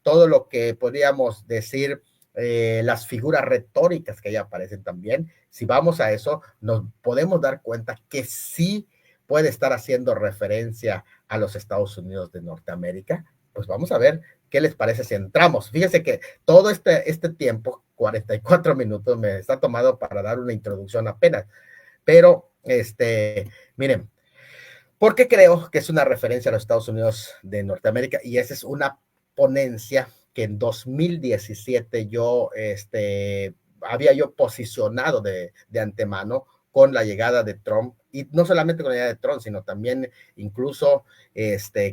todo lo que podríamos decir, las figuras retóricas que ya aparecen también. Si vamos a eso, nos podemos dar cuenta que sí puede estar haciendo referencia a los Estados Unidos de Norteamérica. Pues vamos a ver qué les parece si entramos. Fíjense que todo este tiempo, 44 minutos, me está tomado para dar una introducción apenas. Pero, miren, porque creo que es una referencia a los Estados Unidos de Norteamérica, y esa es una ponencia que en 2017 había yo posicionado de antemano con la llegada de Trump, y no solamente con la llegada de Trump, sino también incluso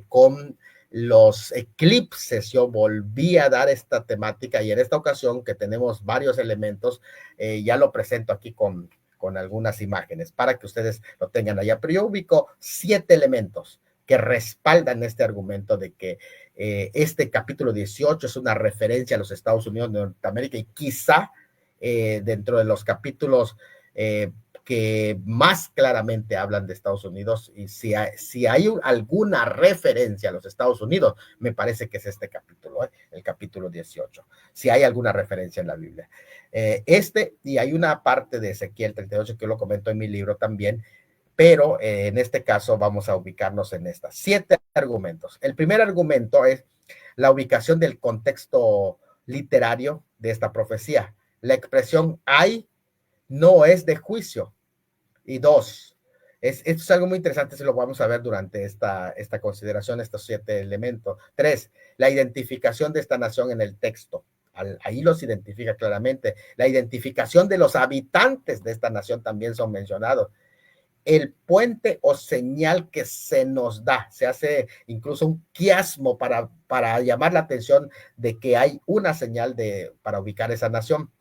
con los eclipses. Yo volví a dar esta temática y en esta ocasión que tenemos varios elementos, ya lo presento aquí con algunas imágenes para que ustedes lo tengan allá. Pero yo ubico 7 elementos que respaldan este argumento de que este capítulo 18 es una referencia a los Estados Unidos de Norteamérica y quizá dentro de los capítulos que más claramente hablan de Estados Unidos, y si hay alguna referencia a los Estados Unidos, me parece que es este capítulo, el capítulo 18, si hay alguna referencia en la Biblia. Y hay una parte de Ezequiel 38 que yo lo comento en mi libro también, pero en este caso vamos a ubicarnos en estas 7 argumentos. El primer argumento es la ubicación del contexto literario de esta profecía. La expresión hay no es de juicio. Y 2, esto es algo muy interesante, si lo vamos a ver durante esta consideración, estos 7 elementos. 3, la identificación de esta nación en el texto. Ahí los identifica claramente. La identificación de los habitantes de esta nación también son mencionados. El puente o señal que se nos da, se hace incluso un quiasmo para llamar la atención de que hay una señal para ubicar esa nación.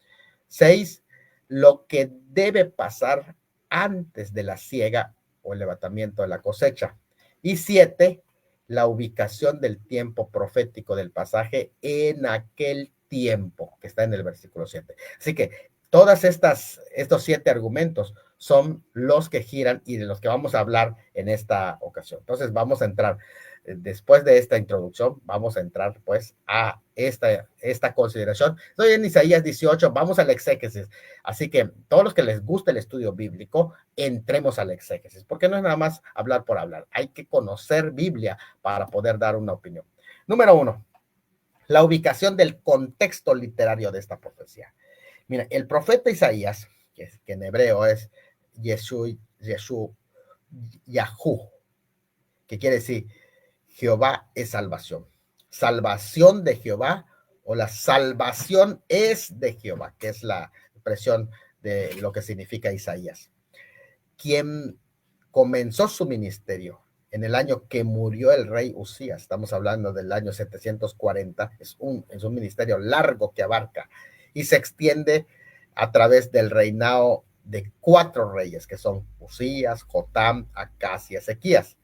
6, lo que debe pasar antes de la siega o el levantamiento de la cosecha. Y 7, la ubicación del tiempo profético del pasaje en aquel tiempo que está en el versículo 7. Así que todas estos 7 argumentos son los que giran y de los que vamos a hablar en esta ocasión. Entonces vamos a entrar, después de esta introducción, vamos a entrar pues a esta consideración. Estoy en Isaías 18, vamos al exégesis. Así que todos los que les guste el estudio bíblico, entremos al exégesis, porque no es nada más hablar por hablar. Hay que conocer Biblia para poder dar una opinión. Número 1, la ubicación del contexto literario de esta profecía. Mira, el profeta Isaías, que en hebreo es Yahu, que quiere decir Jehová es salvación. Salvación de Jehová, o la salvación es de Jehová, que es la expresión de lo que significa Isaías. Quien comenzó su ministerio en el año que murió el rey Usías, estamos hablando del año 740, es un ministerio largo que abarca y se extiende a través del reinado de 4 reyes, que son Usías, Jotam, Acaz y Ezequías.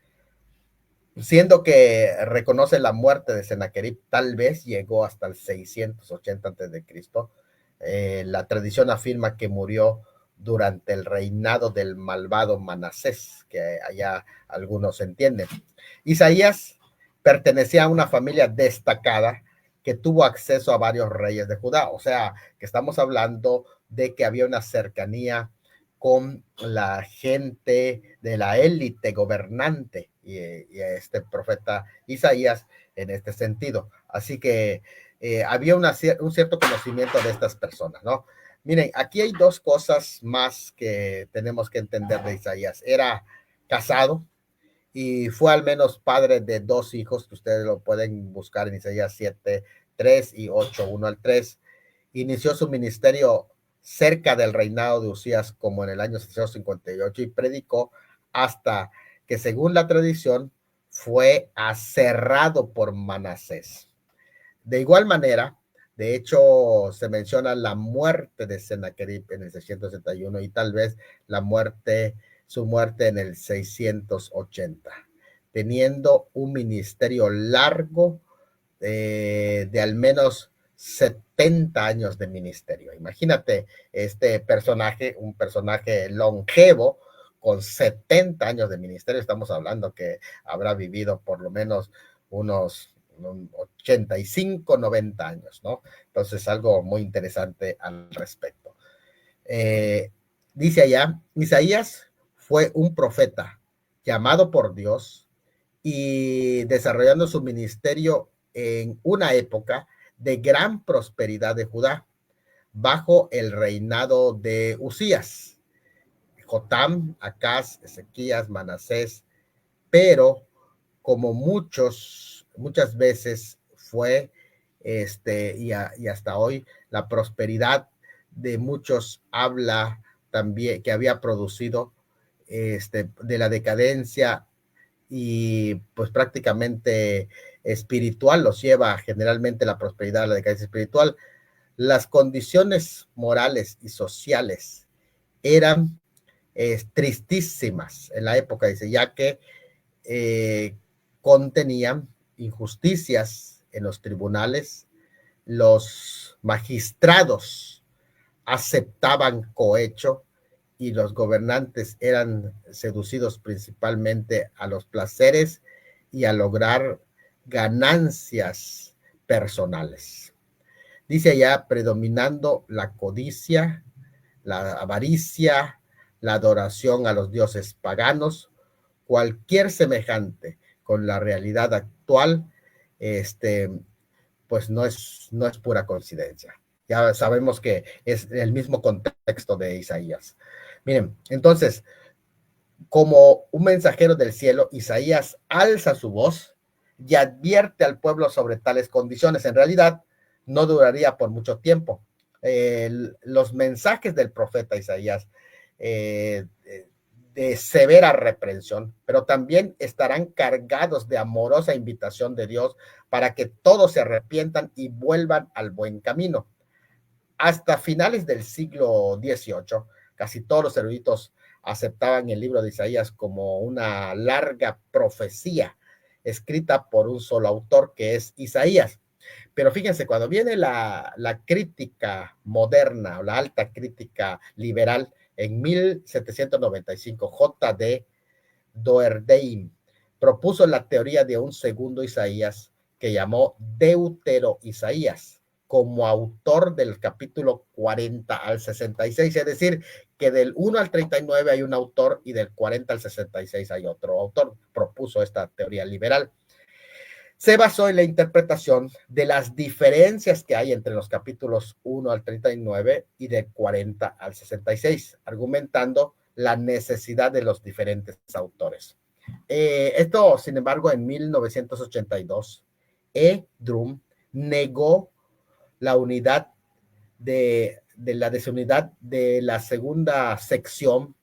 Siendo que reconoce la muerte de Sennacherib, tal vez llegó hasta el 680 a.C. La tradición afirma que murió durante el reinado del malvado Manasés, que allá algunos entienden. Isaías pertenecía a una familia destacada que tuvo acceso a varios reyes de Judá, o sea, que estamos hablando de que había una cercanía con la gente de la élite gobernante y este profeta Isaías en este sentido. Así que había un cierto conocimiento de estas personas, ¿no? Miren, aquí hay 2 cosas más que tenemos que entender de Isaías. Era casado y fue al menos padre de 2 hijos, que ustedes lo pueden buscar en Isaías 7, 3 y 8, 1 al 3. Inició su ministerio cerca del reinado de Usías, como en el año 658, y predicó hasta que, según la tradición, fue aserrado por Manasés. De igual manera, de hecho, se menciona la muerte de Sennacherib en el 661 y tal vez su muerte en el 680, teniendo un ministerio largo de al menos 70 años de ministerio. Imagínate este personaje, un personaje longevo con 70 años de ministerio. Estamos hablando que habrá vivido por lo menos unos 85, 90 años, ¿no? Entonces, algo muy interesante al respecto. Dice allá, Isaías fue un profeta llamado por Dios y desarrollando su ministerio en una época de gran prosperidad de Judá, bajo el reinado de Usías, Jotam, Acaz, Ezequías, Manasés, pero como muchas veces fue, y hasta hoy, la prosperidad de muchos habla también que había producido de la decadencia y pues prácticamente espiritual, los lleva generalmente la prosperidad a la decadencia espiritual. Las condiciones morales y sociales eran tristísimas en la época, dice, ya que contenían injusticias en los tribunales, los magistrados aceptaban cohecho y los gobernantes eran seducidos principalmente a los placeres y a lograr ganancias personales. Dice allá, predominando la codicia, la avaricia, la adoración a los dioses paganos, cualquier semejante con la realidad actual, pues no es pura coincidencia. Ya sabemos que es el mismo contexto de Isaías. Miren, entonces, como un mensajero del cielo, Isaías alza su voz y advierte al pueblo sobre tales condiciones. En realidad, no duraría por mucho tiempo. Los mensajes del profeta Isaías de severa reprensión, pero también estarán cargados de amorosa invitación de Dios para que todos se arrepientan y vuelvan al buen camino. Hasta finales del siglo XVIII, casi todos los eruditos aceptaban el libro de Isaías como una larga profecía escrita por un solo autor, que es Isaías. Pero fíjense, cuando viene la crítica moderna o la alta crítica liberal en 1795, J.D. Doerdeim propuso la teoría de un segundo Isaías que llamó Deutero Isaías como autor del capítulo 40 al 66, es decir, que del 1 al 39 hay un autor y del 40 al 66 hay otro autor. Propuso esta teoría liberal. Se basó en la interpretación de las diferencias que hay entre los capítulos 1 al 39 y del 40 al 66, argumentando la necesidad de los diferentes autores. Esto, sin embargo, en 1982, Drum negó la unidad de la desunidad de la segunda sección,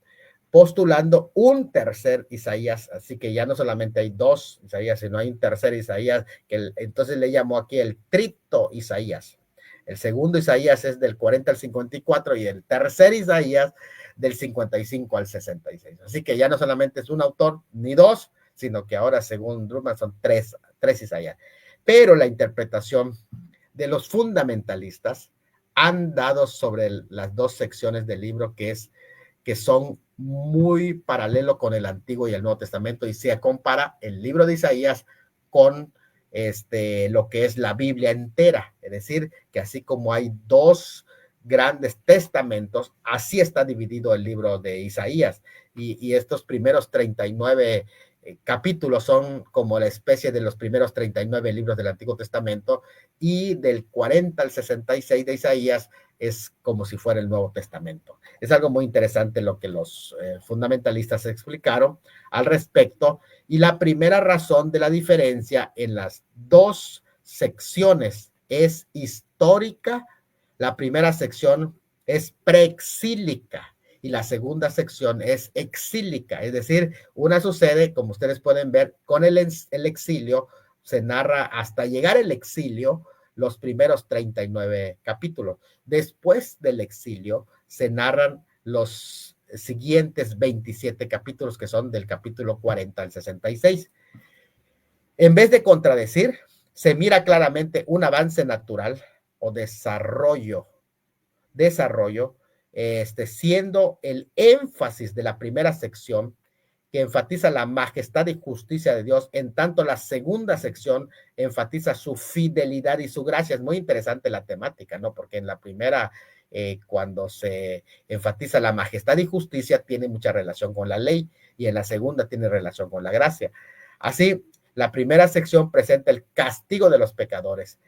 postulando un tercer Isaías, así que ya no solamente hay dos Isaías, sino hay un tercer Isaías, que entonces le llamó aquí el trito Isaías. El segundo Isaías es del 40 al 54 y el tercer Isaías del 55 al 66. Así que ya no solamente es un autor ni dos, sino que ahora, según Drummond, son tres Isaías. Pero la interpretación de los fundamentalistas han dado sobre las dos secciones del libro que son muy paralelo con el Antiguo y el Nuevo Testamento, y se compara el libro de Isaías con lo que es la Biblia entera. Es decir, que así como hay dos grandes testamentos, así está dividido el libro de Isaías. Y estos primeros 39 capítulos son como la especie de los primeros 39 libros del Antiguo Testamento, y del 40 al 66 de Isaías es como si fuera el Nuevo Testamento. Es algo muy interesante lo que los fundamentalistas explicaron al respecto, y la primera razón de la diferencia en las dos secciones es histórica. La primera sección es preexílica y la segunda sección es exílica, es decir, una sucede, como ustedes pueden ver, con el exilio. Se narra hasta llegar el exilio los primeros 39 capítulos. Después del exilio se narran los siguientes 27 capítulos, que son del capítulo 40 al 66. En vez de contradecir, se mira claramente un avance natural o desarrollo, siendo el énfasis de la primera sección, que enfatiza la majestad y justicia de Dios, en tanto la segunda sección enfatiza su fidelidad y su gracia. Es muy interesante la temática, ¿no? Porque en la primera, cuando se enfatiza la majestad y justicia, tiene mucha relación con la ley, y en la segunda tiene relación con la gracia. Así, la primera sección presenta el castigo de los pecadores.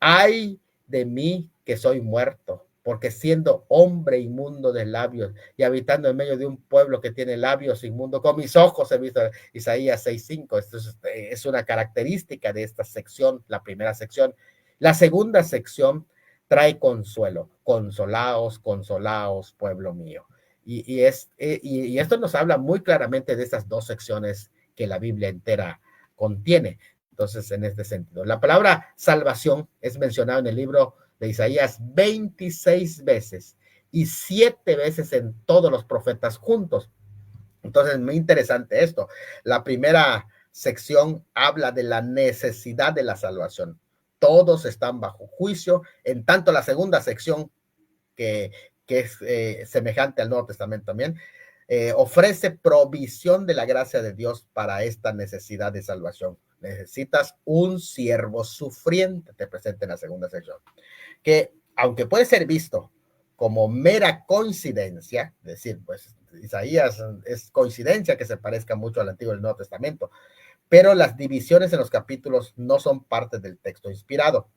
¡Ay de mí que soy muerto! Porque siendo hombre inmundo de labios y habitando en medio de un pueblo que tiene labios inmundos, con mis ojos he visto. Isaías 6:5. Esto es una característica de esta sección, la primera sección. La segunda sección trae consuelo. Consolaos, consolaos, pueblo mío. Y esto nos habla muy claramente de estas dos secciones que la Biblia entera contiene. Entonces, en este sentido, la palabra salvación es mencionada en el libro de Isaías 26 veces y 7 veces en todos los profetas juntos. Entonces, muy interesante esto. La primera sección habla de la necesidad de la salvación. Todos están bajo juicio. En tanto, la segunda sección, que, que es semejante al Nuevo Testamento también, ofrece provisión de la gracia de Dios para esta necesidad de salvación. Necesitas un siervo sufriente, te presenta en la segunda sección, que aunque puede ser visto como mera coincidencia, es decir, pues Isaías es coincidencia que se parezca mucho al Antiguo y al Nuevo Testamento, pero las divisiones en los capítulos no son parte del texto inspirado,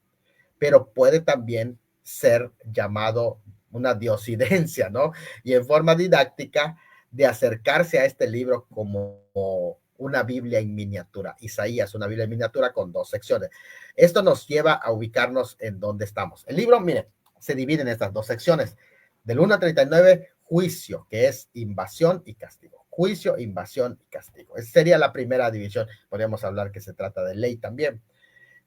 pero puede también ser llamado una diosidencia, ¿no? Y en forma didáctica de acercarse a este libro como una Biblia en miniatura. Isaías, una Biblia en miniatura con dos secciones. Esto nos lleva a ubicarnos en dónde estamos. El libro, miren, se divide en estas dos secciones. Del 1 al 39, juicio, que es invasión y castigo. Juicio, invasión y castigo. Esa sería la primera división. Podríamos hablar que se trata de ley también.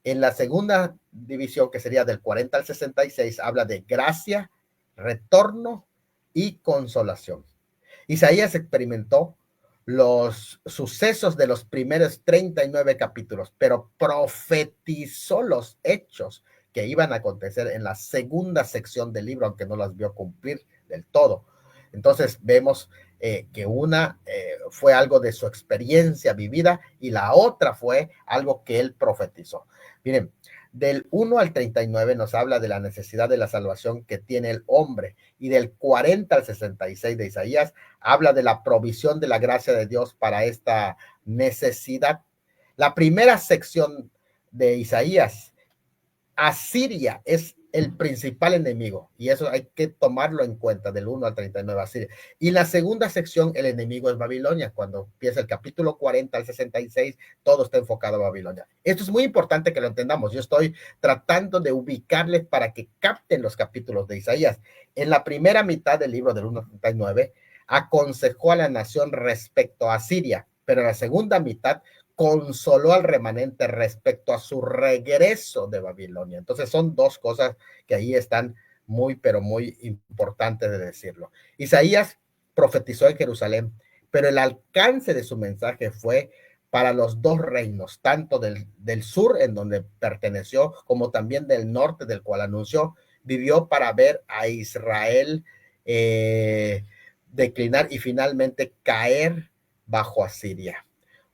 En la segunda división, que sería del 40 al 66, habla de gracia, retorno y consolación. Isaías experimentó los sucesos de los primeros 39 capítulos, pero profetizó los hechos que iban a acontecer en la segunda sección del libro, aunque no las vio cumplir del todo. Entonces vemos que una fue algo de su experiencia vivida y la otra fue algo que él profetizó. Miren, del 1 al 39 nos habla de la necesidad de la salvación que tiene el hombre, y del 40 al 66 de Isaías habla de la provisión de la gracia de Dios para esta necesidad. La primera sección de Isaías, Asiria es el principal enemigo, y eso hay que tomarlo en cuenta, del 1 al 39, Asiria. Y la segunda sección, el enemigo es Babilonia. Cuando empieza el capítulo 40 al 66, todo está enfocado a Babilonia. Esto es muy importante que lo entendamos. Yo estoy tratando de ubicarles para que capten los capítulos de Isaías. En la primera mitad del libro, del 1 al 39, aconsejó a la nación respecto a Asiria, pero en la segunda mitad consoló al remanente respecto a su regreso de Babilonia. Entonces son dos cosas que ahí están muy, pero muy importantes de decirlo. Isaías profetizó en Jerusalén, pero el alcance de su mensaje fue para los dos reinos, tanto del sur, en donde perteneció, como también del norte, del cual anunció. Vivió para ver a Israel declinar y finalmente caer bajo Asiria.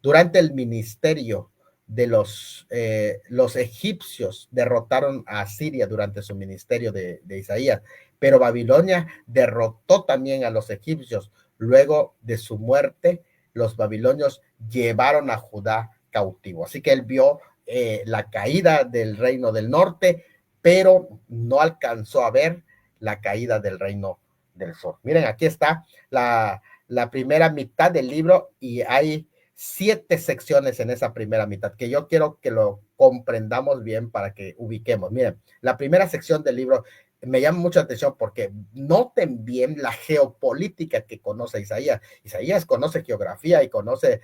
Durante el ministerio de los egipcios derrotaron a Asiria durante su ministerio de Isaías, pero Babilonia derrotó también a los egipcios. Luego de su muerte, los babilonios llevaron a Judá cautivo. Así que él vio la caída del reino del norte, pero no alcanzó a ver la caída del reino del sur. Miren, aquí está la primera mitad del libro, y hay 7 secciones en esa primera mitad, que yo quiero que lo comprendamos bien para que ubiquemos. Miren, la primera sección del libro me llama mucha atención porque noten bien la geopolítica que conoce Isaías. Isaías conoce geografía y conoce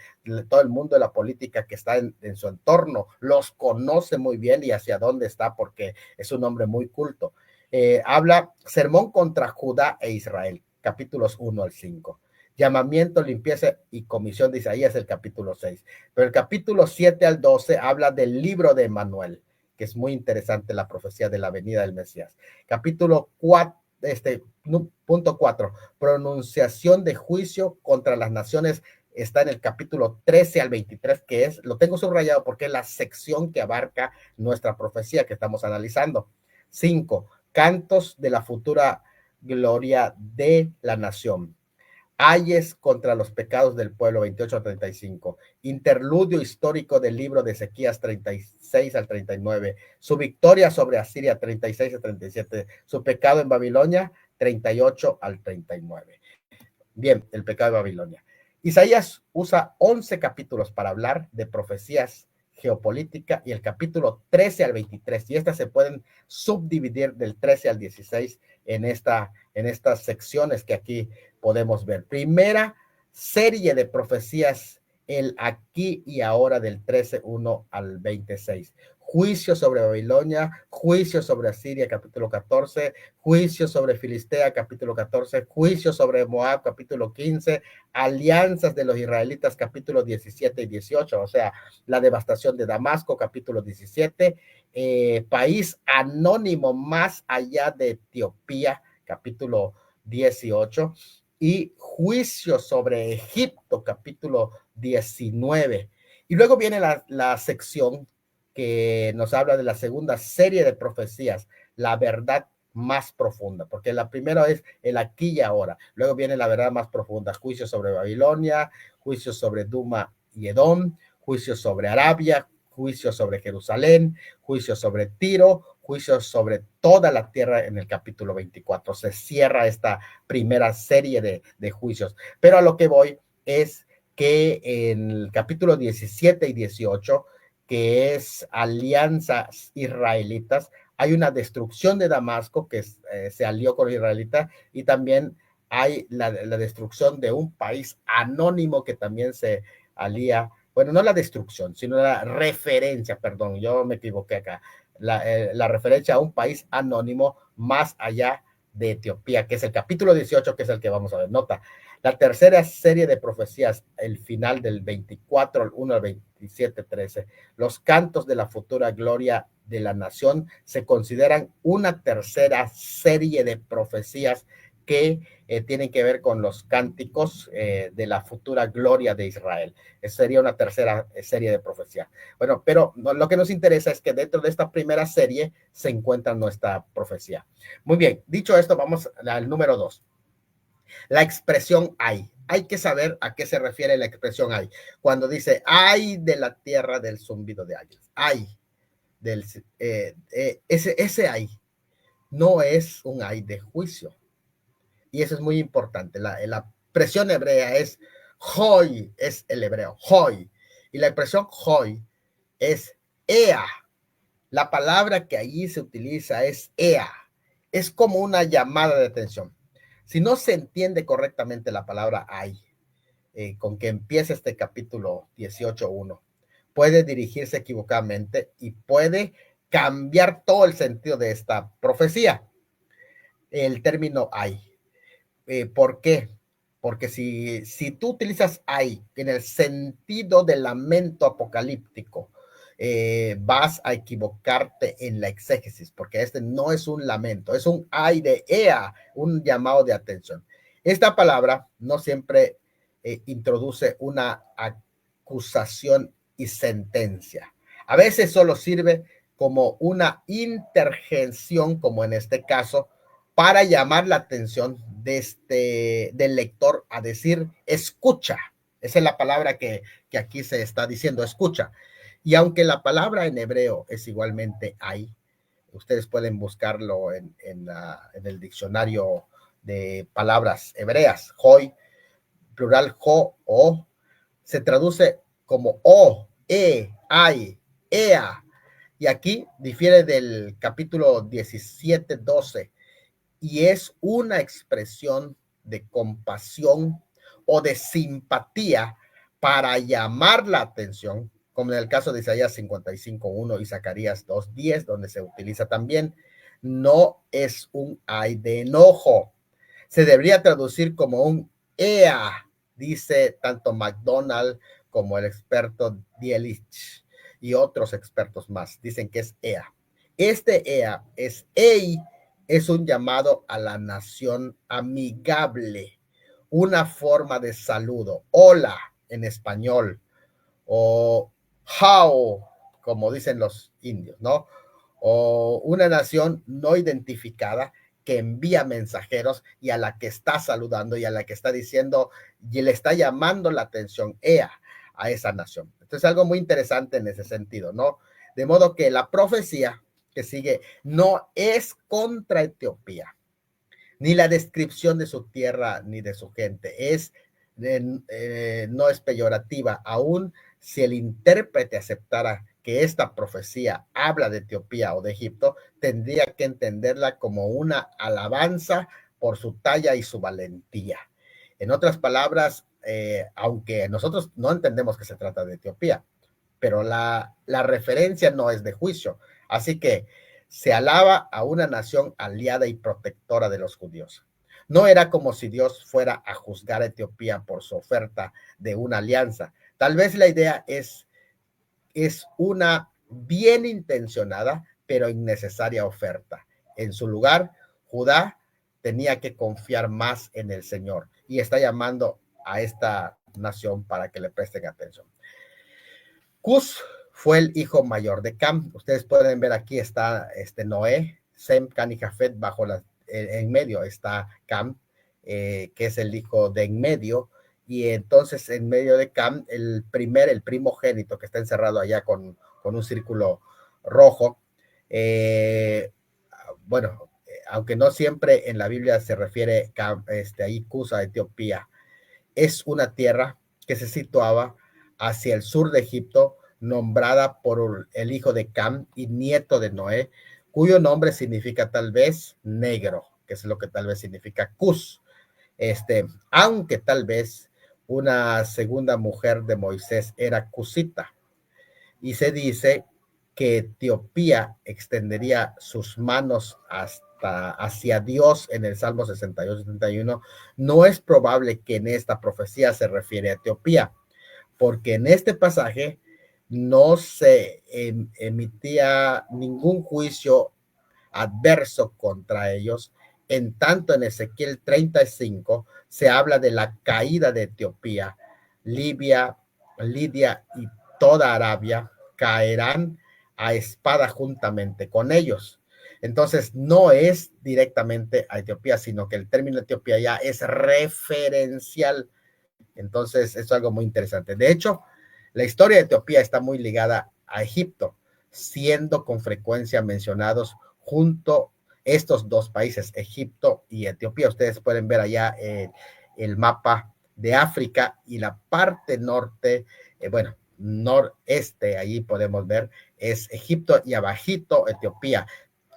todo el mundo de la política que está en su entorno. Los conoce muy bien y hacia dónde está, porque es un hombre muy culto. Habla sermón contra Judá e Israel, capítulos 1 al 5. Llamamiento, limpieza y comisión de Isaías, el capítulo 6. Pero el capítulo 7 al 12 habla del libro de Emanuel, que es muy interesante, la profecía de la venida del Mesías. Capítulo 4, punto 4, pronunciación de juicio contra las naciones, está en el capítulo 13 al 23, que es, lo tengo subrayado porque es la sección que abarca nuestra profecía que estamos analizando. 5, cantos de la futura gloria de la nación. Ayes contra los pecados del pueblo, 28 a 35. Interludio histórico del libro de Ezequías, 36 al 39. Su victoria sobre Asiria, 36 a 37. Su pecado en Babilonia, 38 al 39. Bien, el pecado de Babilonia. Isaías usa 11 capítulos para hablar de profecías geopolítica, y el capítulo 13 al 23, y estas se pueden subdividir del 13 al 16 en estas secciones que aquí podemos ver. Primera serie de profecías, el aquí y ahora, del 13:1 al 26. Juicio sobre Babilonia, juicio sobre Asiria, capítulo 14, juicio sobre Filistea, capítulo 14, juicio sobre Moab, capítulo 15, alianzas de los israelitas, capítulo 17 y 18, o sea, la devastación de Damasco, capítulo 17, país anónimo más allá de Etiopía, capítulo 18, y juicio sobre Egipto, capítulo 19. Y luego viene la sección que nos habla de la segunda serie de profecías, la verdad más profunda, porque la primera es el aquí y ahora, luego viene la verdad más profunda, juicio sobre Babilonia, juicio sobre Duma y Edom, juicio sobre Arabia, juicio sobre Jerusalén, juicio sobre Tiro, juicio sobre toda la tierra en el capítulo 24. Se cierra esta primera serie de juicios, pero a lo que voy es que en el capítulo 17 y 18, que es alianzas israelitas, hay una destrucción de Damasco que se alió con los israelitas, y también hay la destrucción de un país anónimo que también se alía, bueno, no la destrucción, sino la referencia, perdón, yo me equivoqué acá, la referencia a un país anónimo más allá de Etiopía, que es el capítulo 18, que es el que vamos a ver. Nota, la tercera serie de profecías, el final del 24, 1 al 27, 13, los cantos de la futura gloria de la nación, se consideran una tercera serie de profecías que tienen que ver con los cánticos de la futura gloria de Israel. Esa sería una tercera serie de profecías. Bueno, pero lo que nos interesa es que dentro de esta primera serie se encuentra nuestra profecía. Muy bien, dicho esto, vamos al número 2. La expresión hay. Hay que saber a qué se refiere la expresión hay. Cuando dice ay de la tierra del zumbido de águilas. Ay. Ese ay no es un ay de juicio. Y eso es muy importante. La expresión hebrea es hoy, es el hebreo, hoy. Y la expresión hoy es ea. La palabra que allí se utiliza es ea. Es como una llamada de atención. Si no se entiende correctamente la palabra hay, con que empieza este capítulo 18:1, puede dirigirse equivocadamente y puede cambiar todo el sentido de esta profecía. El término hay. ¿Por qué? Porque si tú utilizas hay en el sentido del lamento apocalíptico, vas a equivocarte en la exégesis, porque este no es un lamento, es un ay de ea, un llamado de atención. Esta palabra no siempre introduce una acusación y sentencia. A veces solo sirve como una interjección, como en este caso, para llamar la atención del lector a decir escucha. Esa es la palabra que aquí se está diciendo, escucha. Y aunque la palabra en hebreo es igualmente hay, ustedes pueden buscarlo en el diccionario de palabras hebreas, hoy, plural jo, o, se traduce como o, ay, ea. Y aquí difiere del capítulo 17, 12, y es una expresión de compasión o de simpatía para llamar la atención, como en el caso de Isaías 55:1 y Zacarías 2:10, donde se utiliza también. No es un ay de enojo. Se debería traducir como un ea, dice tanto McDonald como el experto Dielich y otros expertos más. Dicen que es ea. Este ea es ei, es un llamado a la nación amigable, una forma de saludo. Hola en español, o how, como dicen los indios, ¿no? O una nación no identificada que envía mensajeros y a la que está saludando y a la que está diciendo y le está llamando la atención a esa nación. Entonces, algo muy interesante en ese sentido, ¿no? De modo que la profecía que sigue no es contra Etiopía, ni la descripción de su tierra ni de su gente. No es peyorativa, aún si el intérprete aceptara que esta profecía habla de Etiopía o de Egipto, tendría que entenderla como una alabanza por su talla y su valentía. En otras palabras, aunque nosotros no entendemos que se trata de Etiopía, pero la referencia no es de juicio. Así que se alaba a una nación aliada y protectora de los judíos. No era como si Dios fuera a juzgar a Etiopía por su oferta de una alianza. Tal vez la idea es una bien intencionada, pero innecesaria oferta. En su lugar, Judá tenía que confiar más en el Señor y está llamando a esta nación para que le presten atención. Cus fue el hijo mayor de Cam. Ustedes pueden ver aquí está Noé, Sem, Can y Jafet en medio está Cam, que es el hijo de en medio, y entonces en medio de Cam, el primogénito que está encerrado allá con un círculo rojo, bueno, aunque no siempre en la Biblia se refiere ahí Cus a Etiopía, es una tierra que se situaba hacia el sur de Egipto, nombrada por el hijo de Cam y nieto de Noé, cuyo nombre significa tal vez negro, que es lo que tal vez significa Cus. Aunque tal vez una segunda mujer de Moisés era Cusita. Y se dice que Etiopía extendería sus manos hacia Dios en el Salmo 68-71, no es probable que en esta profecía se refiere a Etiopía, porque en este pasaje no se emitía ningún juicio adverso contra ellos. En tanto, en Ezequiel 35 se habla de la caída de Etiopía, Libia, Lidia y toda Arabia caerán a espada juntamente con ellos. Entonces, no es directamente a Etiopía, sino que el término Etiopía ya es referencial. Entonces, es algo muy interesante. De hecho, la historia de Etiopía está muy ligada a Egipto, siendo con frecuencia mencionados junto estos dos países, Egipto y Etiopía. Ustedes pueden ver allá el mapa de África y la parte norte, bueno, noreste, allí podemos ver, es Egipto y abajito Etiopía.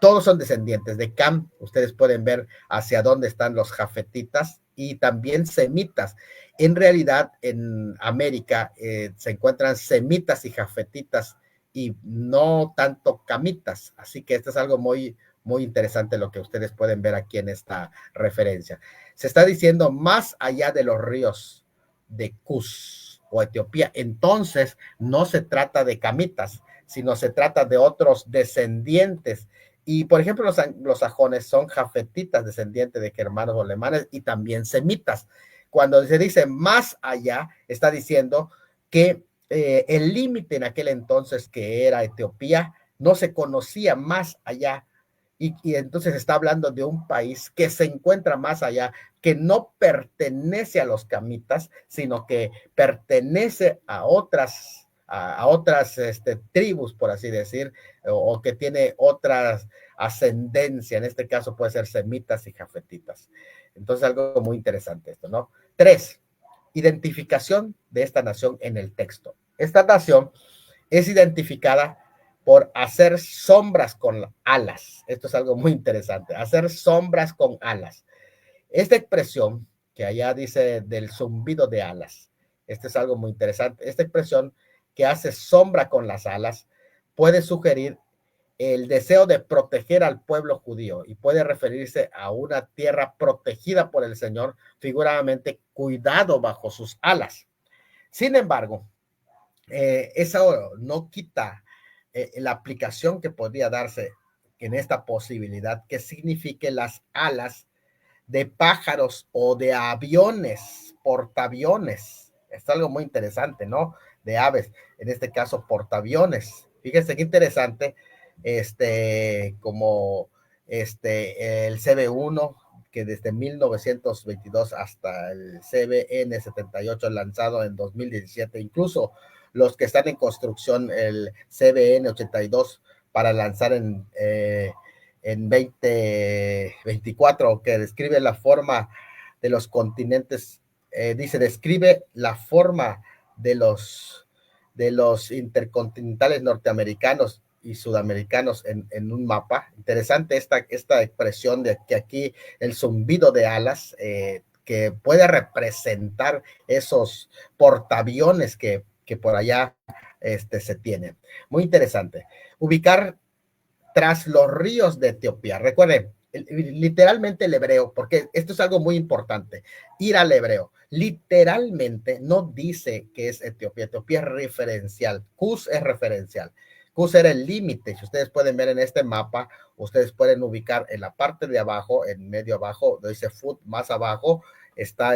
Todos son descendientes de Cam. Ustedes pueden ver hacia dónde están los jafetitas y también semitas. En realidad, en América se encuentran semitas y jafetitas y no tanto camitas. Así que esto es algo muy, muy interesante lo que ustedes pueden ver aquí en esta referencia. Se está diciendo más allá de los ríos de Cus o Etiopía. Entonces, no se trata de camitas, sino se trata de otros descendientes. Y, por ejemplo, los sajones son jafetitas, descendientes de germanos o alemanes, y también semitas. Cuando se dice más allá, está diciendo que el límite en aquel entonces, que era Etiopía, no se conocía más allá. Y entonces está hablando de un país que se encuentra más allá, que no pertenece a los camitas, sino que pertenece a otras tribus, por así decir, o que tiene otras ascendencia. En este caso puede ser semitas y jafetitas. Entonces algo muy interesante esto, ¿no? 3, identificación de esta nación en el texto. Esta nación es identificada por hacer sombras con alas. Esto es algo muy interesante, hacer sombras con alas. Esta expresión que allá dice del zumbido de alas, este es algo muy interesante. Esta expresión que hace sombra con las alas puede sugerir el deseo de proteger al pueblo judío y puede referirse a una tierra protegida por el Señor, figuradamente cuidado bajo sus alas. Sin embargo, eso no quita la aplicación que podría darse en esta posibilidad, que signifique las alas de pájaros o de aviones, portaaviones. Es algo muy interesante, ¿no? De aves, en este caso portaaviones. Fíjense qué interesante, como el CB1, que desde 1922 hasta el CBN 78 lanzado en 2017, incluso los que están en construcción, el CBN 82 para lanzar en 2024, que describe la forma de los continentes, describe la forma de los de los intercontinentales norteamericanos y sudamericanos en un mapa. Interesante esta expresión de que aquí el zumbido de alas, que puede representar esos portaaviones que por allá se tienen. Muy interesante. Ubicar tras los ríos de Etiopía. Recuerden, literalmente el hebreo, porque esto es algo muy importante, ir al hebreo. Literalmente no dice que es Etiopía. Etiopía es referencial. Cus es referencial. Cus era el límite. Si ustedes pueden ver en este mapa, ustedes pueden ubicar en la parte de abajo, en medio abajo, donde dice Foot, más abajo, está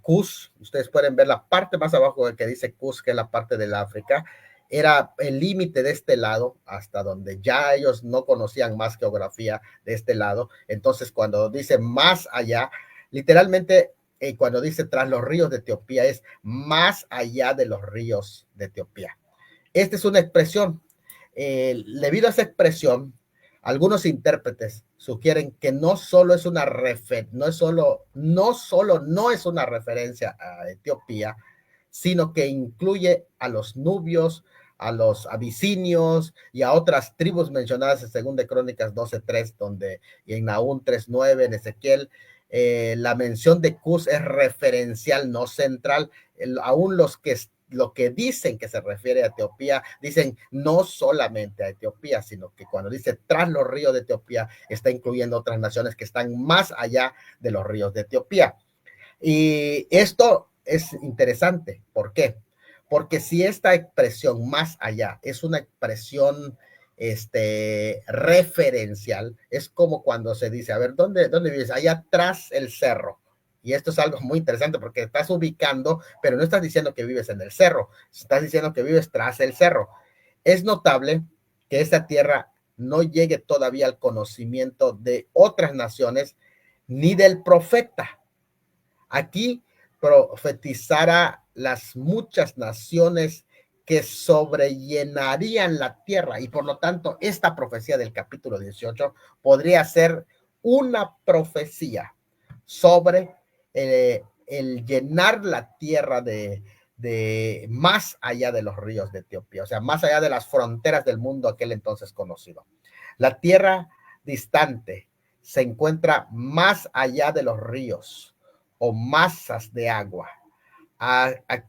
Cus. Ustedes pueden ver la parte más abajo que dice Cus, que es la parte del África. Era el límite de este lado, hasta donde ya ellos no conocían más geografía de este lado. Entonces, cuando dice más allá, literalmente, cuando dice tras los ríos de Etiopía, es más allá de los ríos de Etiopía. Esta es una expresión. Debido a esa expresión, algunos intérpretes sugieren que no solo es una no es una referencia a Etiopía, sino que incluye a los nubios, a los abisinios y a otras tribus mencionadas en 2 Crónicas 12:3, donde y en Nahum 3:9, en Ezequiel, la mención de Cus es referencial, no central. Aún lo que dicen que se refiere a Etiopía, dicen no solamente a Etiopía, sino que cuando dice tras los ríos de Etiopía, está incluyendo otras naciones que están más allá de los ríos de Etiopía. Y esto es interesante. ¿Por qué? Porque si esta expresión más allá es una expresión referencial, es como cuando se dice, a ver, ¿dónde vives? Allá atrás el cerro. Y esto es algo muy interesante porque estás ubicando, pero no estás diciendo que vives en el cerro, estás diciendo que vives tras el cerro. Es notable que esta tierra no llegue todavía al conocimiento de otras naciones ni del profeta. Aquí profetizará las muchas naciones que sobrellenarían la tierra, y por lo tanto esta profecía del capítulo 18 podría ser una profecía sobre el llenar la tierra de más allá de los ríos de Etiopía, o sea, más allá de las fronteras del mundo aquel entonces conocido. La tierra distante se encuentra más allá de los ríos o masas de agua.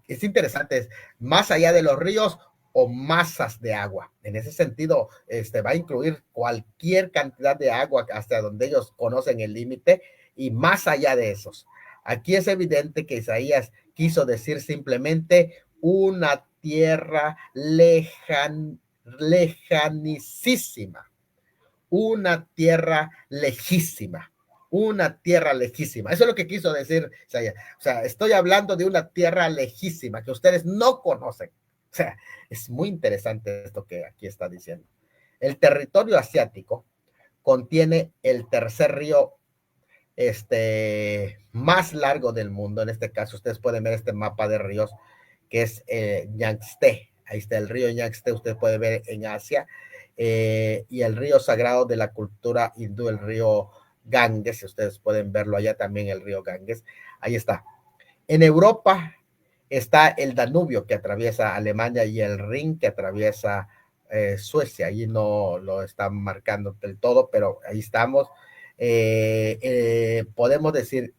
Es interesante, es más allá de los ríos o masas de agua. En ese sentido, va a incluir cualquier cantidad de agua hasta donde ellos conocen el límite y más allá de esos. Aquí es evidente que Isaías quiso decir simplemente una tierra lejanísima, una tierra lejísima, una tierra lejísima. Eso es lo que quiso decir Isaías. O sea, estoy hablando de una tierra lejísima que ustedes no conocen. O sea, es muy interesante esto que aquí está diciendo. El territorio asiático contiene el tercer río más largo del mundo. En este caso, ustedes pueden ver este mapa de ríos, que es Yangtze. Ahí está el río Yangtze, usted puede ver en Asia. Y el río sagrado de la cultura hindú, el río Ganges, ustedes pueden verlo allá también, el río Ganges. Ahí está. En Europa está el Danubio, que atraviesa Alemania, y el Rin, que atraviesa Suecia. Ahí no lo están marcando del todo, pero ahí estamos. Podemos decir,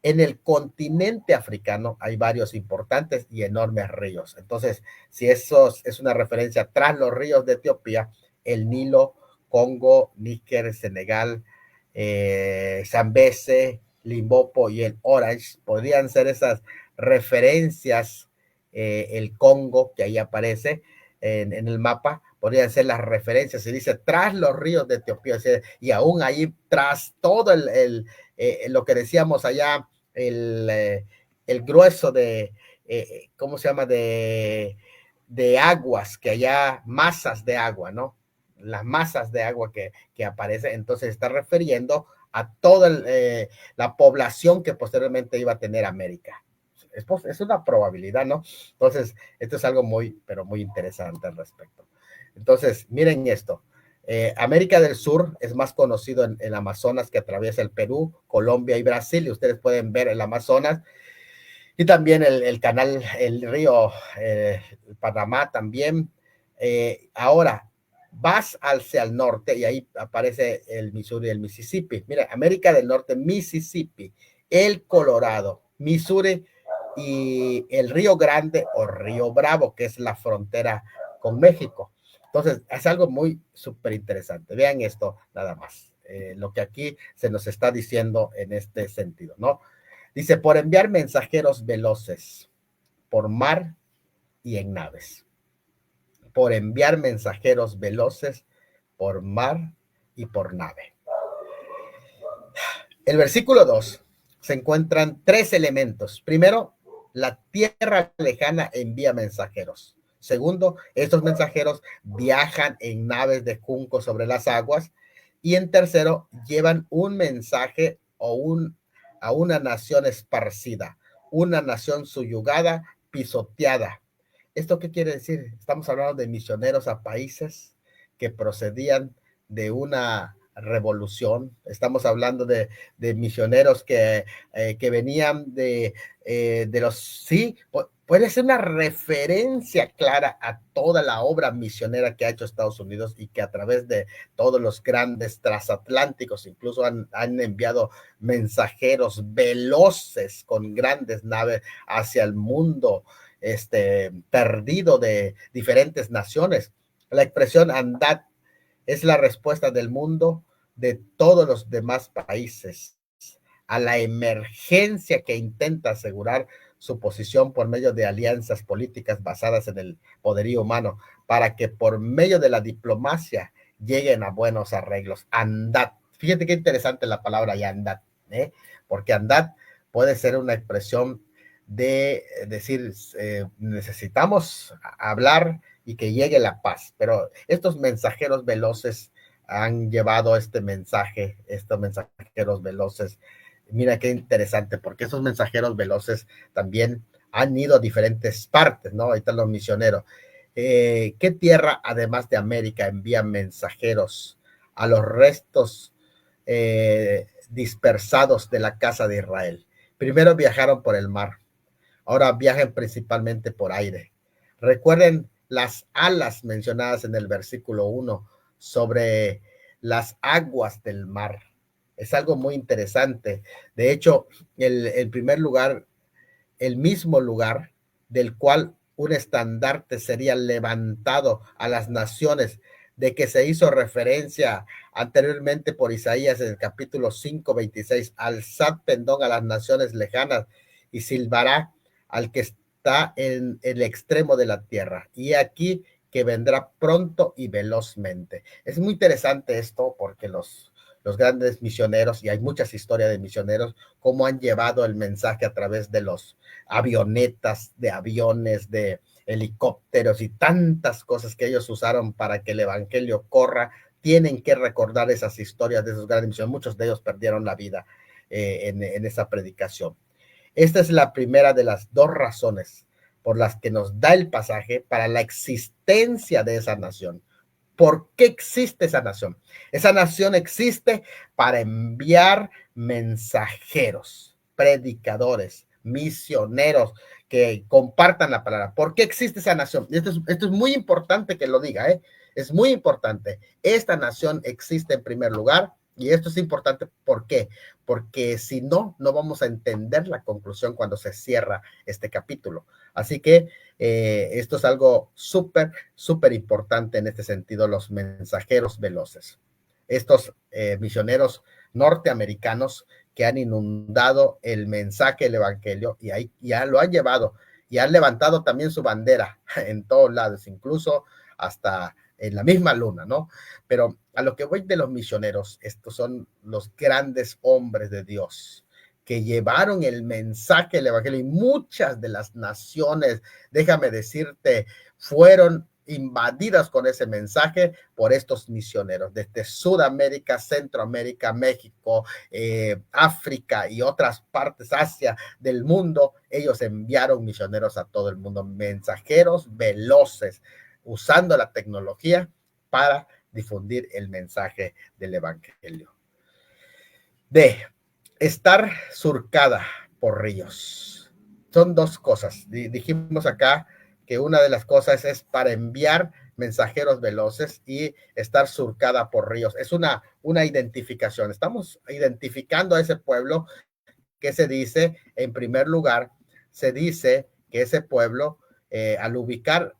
en el continente africano hay varios importantes y enormes ríos. Entonces, si eso es una referencia tras los ríos de Etiopía, el Nilo, Congo, Níger, Senegal, Zambeze, Limpopo y el Orange podrían ser esas referencias. El Congo, que ahí aparece en el mapa, podrían ser las referencias. Se dice tras los ríos de Etiopía, y aún ahí tras todo lo que decíamos allá, el grueso de, ¿cómo se llama? De aguas, que allá masas de agua, ¿no? Las masas de agua que aparece, entonces está refiriendo a toda la población que posteriormente iba a tener América. Es una probabilidad, ¿no? Entonces, esto es algo muy, pero muy interesante al respecto. Entonces, miren esto. América del Sur es más conocido en el Amazonas, que atraviesa el Perú, Colombia y Brasil, y ustedes pueden ver el Amazonas. Y también el canal, el río Panamá también. Ahora, vas hacia el norte y ahí aparece el Missouri y el Mississippi. Mira, América del Norte, Mississippi, el Colorado, Missouri y el Río Grande o Río Bravo, que es la frontera con México. Entonces, es algo muy súper interesante. Vean esto nada más, lo que aquí se nos está diciendo en este sentido, ¿no? Dice, por enviar mensajeros veloces por mar y en naves. Por enviar mensajeros veloces por mar y por nave. El versículo 2 se encuentran tres elementos. Primero, la tierra lejana envía mensajeros. Segundo, estos mensajeros viajan en naves de junco sobre las aguas. Y en tercero, llevan un mensaje a una nación esparcida, una nación subyugada, pisoteada. ¿Esto qué quiere decir? Estamos hablando de misioneros a países que procedían de una revolución. Estamos hablando de misioneros que venían de los, sí, puede ser una referencia clara a toda la obra misionera que ha hecho Estados Unidos y que a través de todos los grandes transatlánticos incluso han enviado mensajeros veloces con grandes naves hacia el mundo perdido de diferentes naciones. La expresión andad es la respuesta del mundo de todos los demás países a la emergencia que intenta asegurar su posición por medio de alianzas políticas basadas en el poderío humano, para que por medio de la diplomacia lleguen a buenos arreglos. Andad. Fíjate qué interesante la palabra ya andad, porque andad puede ser una expresión de decir, necesitamos hablar y que llegue la paz, pero estos mensajeros veloces han llevado este mensaje, estos mensajeros veloces. Mira qué interesante, porque esos mensajeros veloces también han ido a diferentes partes, ¿no? Ahí están los misioneros. ¿Qué tierra, además de América, envía mensajeros a los restos dispersados de la casa de Israel? Primero viajaron por el mar, ahora viajan principalmente por aire. Recuerden las alas mencionadas en el versículo 1 sobre las aguas del mar. Es algo muy interesante. De hecho, el primer lugar, el mismo lugar del cual un estandarte sería levantado a las naciones, de que se hizo referencia anteriormente por Isaías en el capítulo 5:26, alzad pendón a las naciones lejanas y silbará al que está en el extremo de la tierra. Y aquí que vendrá pronto y velozmente. Es muy interesante esto porque los grandes misioneros, y hay muchas historias de misioneros, cómo han llevado el mensaje a través de los avionetas, de aviones, de helicópteros y tantas cosas que ellos usaron para que el evangelio corra. Tienen que recordar esas historias de esos grandes misioneros. Muchos de ellos perdieron la vida en esa predicación. Esta es la primera de las dos razones por las que nos da el pasaje para la existencia de esa nación. ¿Por qué existe esa nación? Esa nación existe para enviar mensajeros, predicadores, misioneros que compartan la palabra. ¿Por qué existe esa nación? Esto es muy importante que lo diga, ¿eh? Es muy importante. Esta nación existe en primer lugar. Y esto es importante, ¿por qué? Porque si no, no vamos a entender la conclusión cuando se cierra este capítulo. Así que esto es algo súper, súper importante en este sentido, los mensajeros veloces. Estos misioneros norteamericanos que han inundado el mensaje del evangelio y ahí ya lo han llevado y han levantado también su bandera en todos lados, incluso hasta en la misma luna, ¿no? Pero a lo que voy de los misioneros, estos son los grandes hombres de Dios que llevaron el mensaje del evangelio y muchas de las naciones, déjame decirte, fueron invadidas con ese mensaje por estos misioneros desde Sudamérica, Centroamérica, México, África y otras partes, Asia del mundo. Ellos enviaron misioneros a todo el mundo, mensajeros veloces, usando la tecnología para difundir el mensaje del evangelio. De estar surcada por ríos. son dos cosas. Dijimos acá que una de las cosas es para enviar mensajeros veloces y estar surcada por ríos. Es una identificación. Estamos identificando a ese pueblo que se dice, en primer lugar, se dice que ese pueblo, al ubicar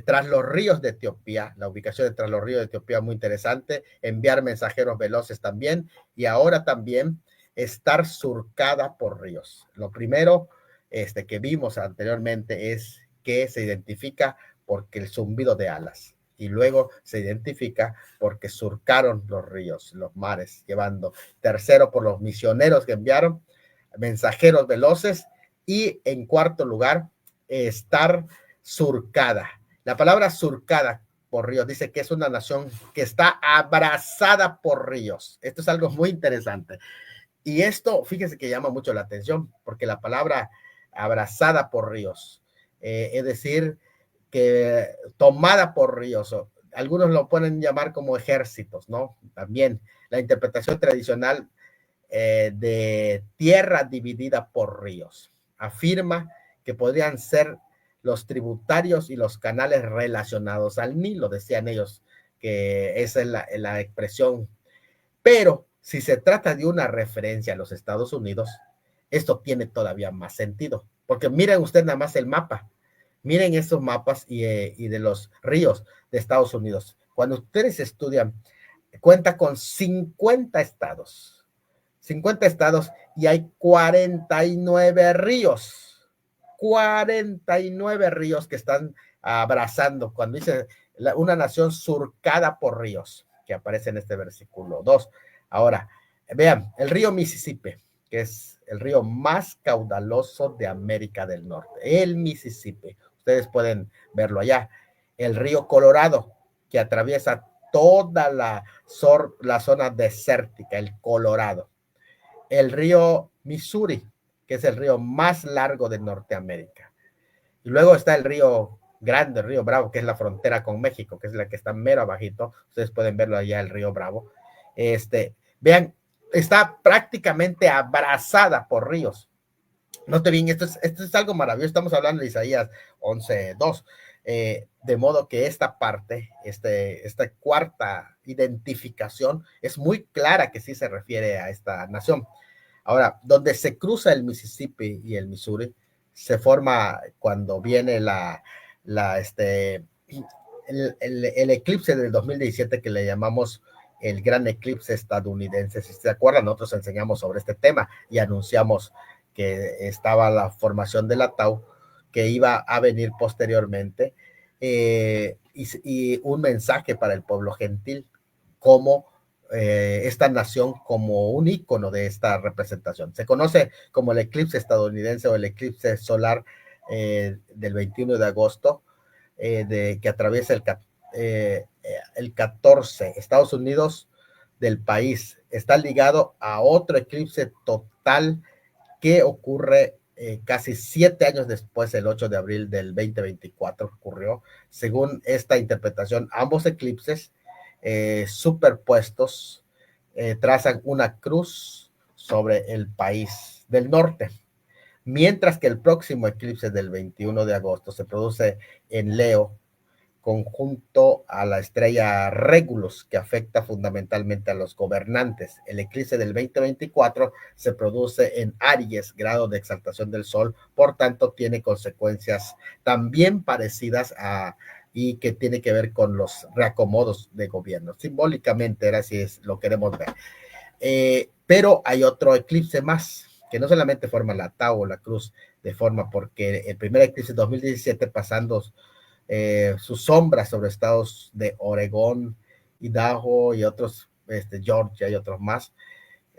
tras los ríos de Etiopía, la ubicación de tras los ríos de Etiopía muy interesante, enviar mensajeros veloces también, y ahora también estar surcada por ríos. Lo primero que vimos anteriormente es que se identifica porque el zumbido de alas, y luego se identifica porque surcaron los ríos, los mares, llevando. Tercero, por los misioneros que enviaron, mensajeros veloces, y en cuarto lugar, estar surcada. La palabra surcada por ríos dice que es una nación que está abrazada por ríos. Esto es algo muy interesante. Y esto, fíjese que llama mucho la atención, porque la palabra abrazada por ríos, es decir, que tomada por ríos, o algunos lo pueden llamar como ejércitos, ¿no? También la interpretación tradicional de tierra dividida por ríos. Afirma que podrían ser los tributarios y los canales relacionados al Nilo, decían ellos, que esa es la expresión. Pero si se trata de una referencia a los Estados Unidos, esto tiene todavía más sentido, porque miren usted nada más el mapa, miren esos mapas y de los ríos de Estados Unidos. Cuando ustedes estudian, cuenta con 50 estados y hay 49 ríos, 49 ríos que están abrazando. Cuando dice una nación surcada por ríos, que aparece en este versículo 2. Ahora, vean, el río Mississippi, que es el río más caudaloso de América del Norte, el Mississippi. Ustedes pueden verlo allá. El río Colorado, que atraviesa toda la zona desértica, el Colorado. El río Missouri, que es el río más largo de Norteamérica. Y luego está el río Grande, el río Bravo, que es la frontera con México, que es la que está mero abajito. Ustedes pueden verlo allá, el río Bravo. Vean, está prácticamente abrazada por ríos. Note bien, esto es algo maravilloso. Estamos hablando de Isaías 11:2. De modo que esta parte, esta cuarta identificación es muy clara que sí se refiere a esta nación. Ahora, donde se cruza el Mississippi y el Missouri, se forma cuando viene el eclipse del 2017 que le llamamos el gran eclipse estadounidense. Si se acuerdan, nosotros enseñamos sobre este tema y anunciamos que estaba la formación de la Tau, que iba a venir posteriormente, y un mensaje para el pueblo gentil, como esta nación como un ícono de esta representación. Se conoce como el eclipse estadounidense o el eclipse solar del 21 de agosto, que atraviesa el 14. Estados Unidos del país está ligado a otro eclipse total que ocurre casi 7 años después, el 8 de abril del 2024 ocurrió. Según esta interpretación, ambos eclipses superpuestos trazan una cruz sobre el país del norte, mientras que el próximo eclipse del 21 de agosto se produce en Leo, conjunto a la estrella Regulus, que afecta fundamentalmente a los gobernantes. El eclipse del 2024 se produce en Aries, grado de exaltación del Sol, por tanto tiene consecuencias también parecidas y que tiene que ver con los reacomodos de gobierno. Simbólicamente, era así, es lo queremos ver. Pero hay otro eclipse más, que no solamente forma la Tau o la cruz de forma, porque el primer eclipse 2017 pasando sus sombras sobre estados de Oregón, Idaho y otros, Georgia y otros más,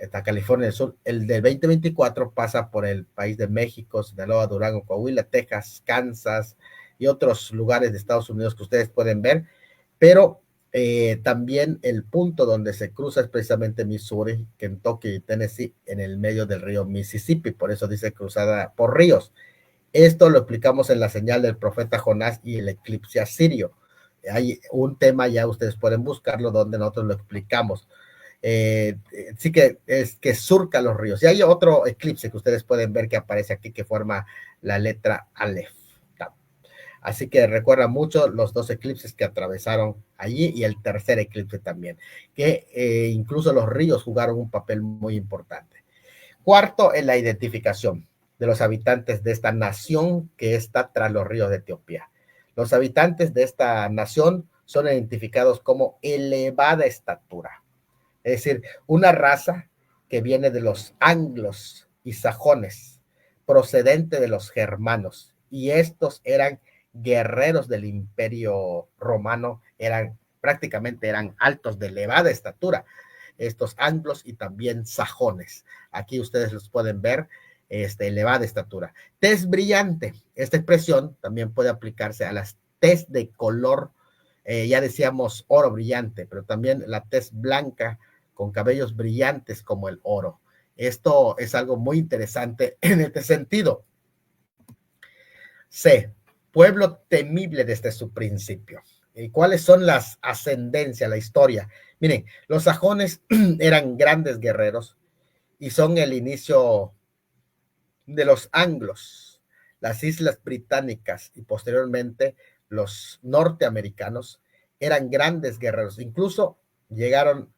hasta California del Sur. El del 2024 pasa por el país de México, Sinaloa, Durango, Coahuila, Texas, Kansas y otros lugares de Estados Unidos que ustedes pueden ver, pero también el punto donde se cruza es precisamente Missouri, Kentucky y Tennessee, en el medio del río Mississippi, por eso dice cruzada por ríos. Esto lo explicamos en la señal del profeta Jonás y el eclipse asirio. Hay un tema, ya ustedes pueden buscarlo, donde nosotros lo explicamos. sí que es que surca los ríos. Y hay otro eclipse que ustedes pueden ver que aparece aquí que forma la letra Aleph. Así que recuerda mucho los dos eclipses que atravesaron allí y el tercer eclipse también, que incluso los ríos jugaron un papel muy importante. Cuarto, en la identificación de los habitantes de esta nación que está tras los ríos de Etiopía. Los habitantes de esta nación son identificados como elevada estatura, es decir, una raza que viene de los anglos y sajones, procedente de los germanos, y estos eran guerreros del imperio romano, prácticamente eran altos de elevada estatura, estos anglos y también sajones. Aquí ustedes los pueden ver, elevada estatura. Tez brillante, esta expresión también puede aplicarse a las tez de color, ya decíamos oro brillante, pero también la tez blanca con cabellos brillantes como el oro. Esto es algo muy interesante en este sentido. C, pueblo temible desde su principio. ¿Y cuáles son las ascendencias, la historia? Miren, los sajones eran grandes guerreros y son el inicio de los anglos, las islas británicas y posteriormente los norteamericanos eran grandes guerreros. Incluso llegaron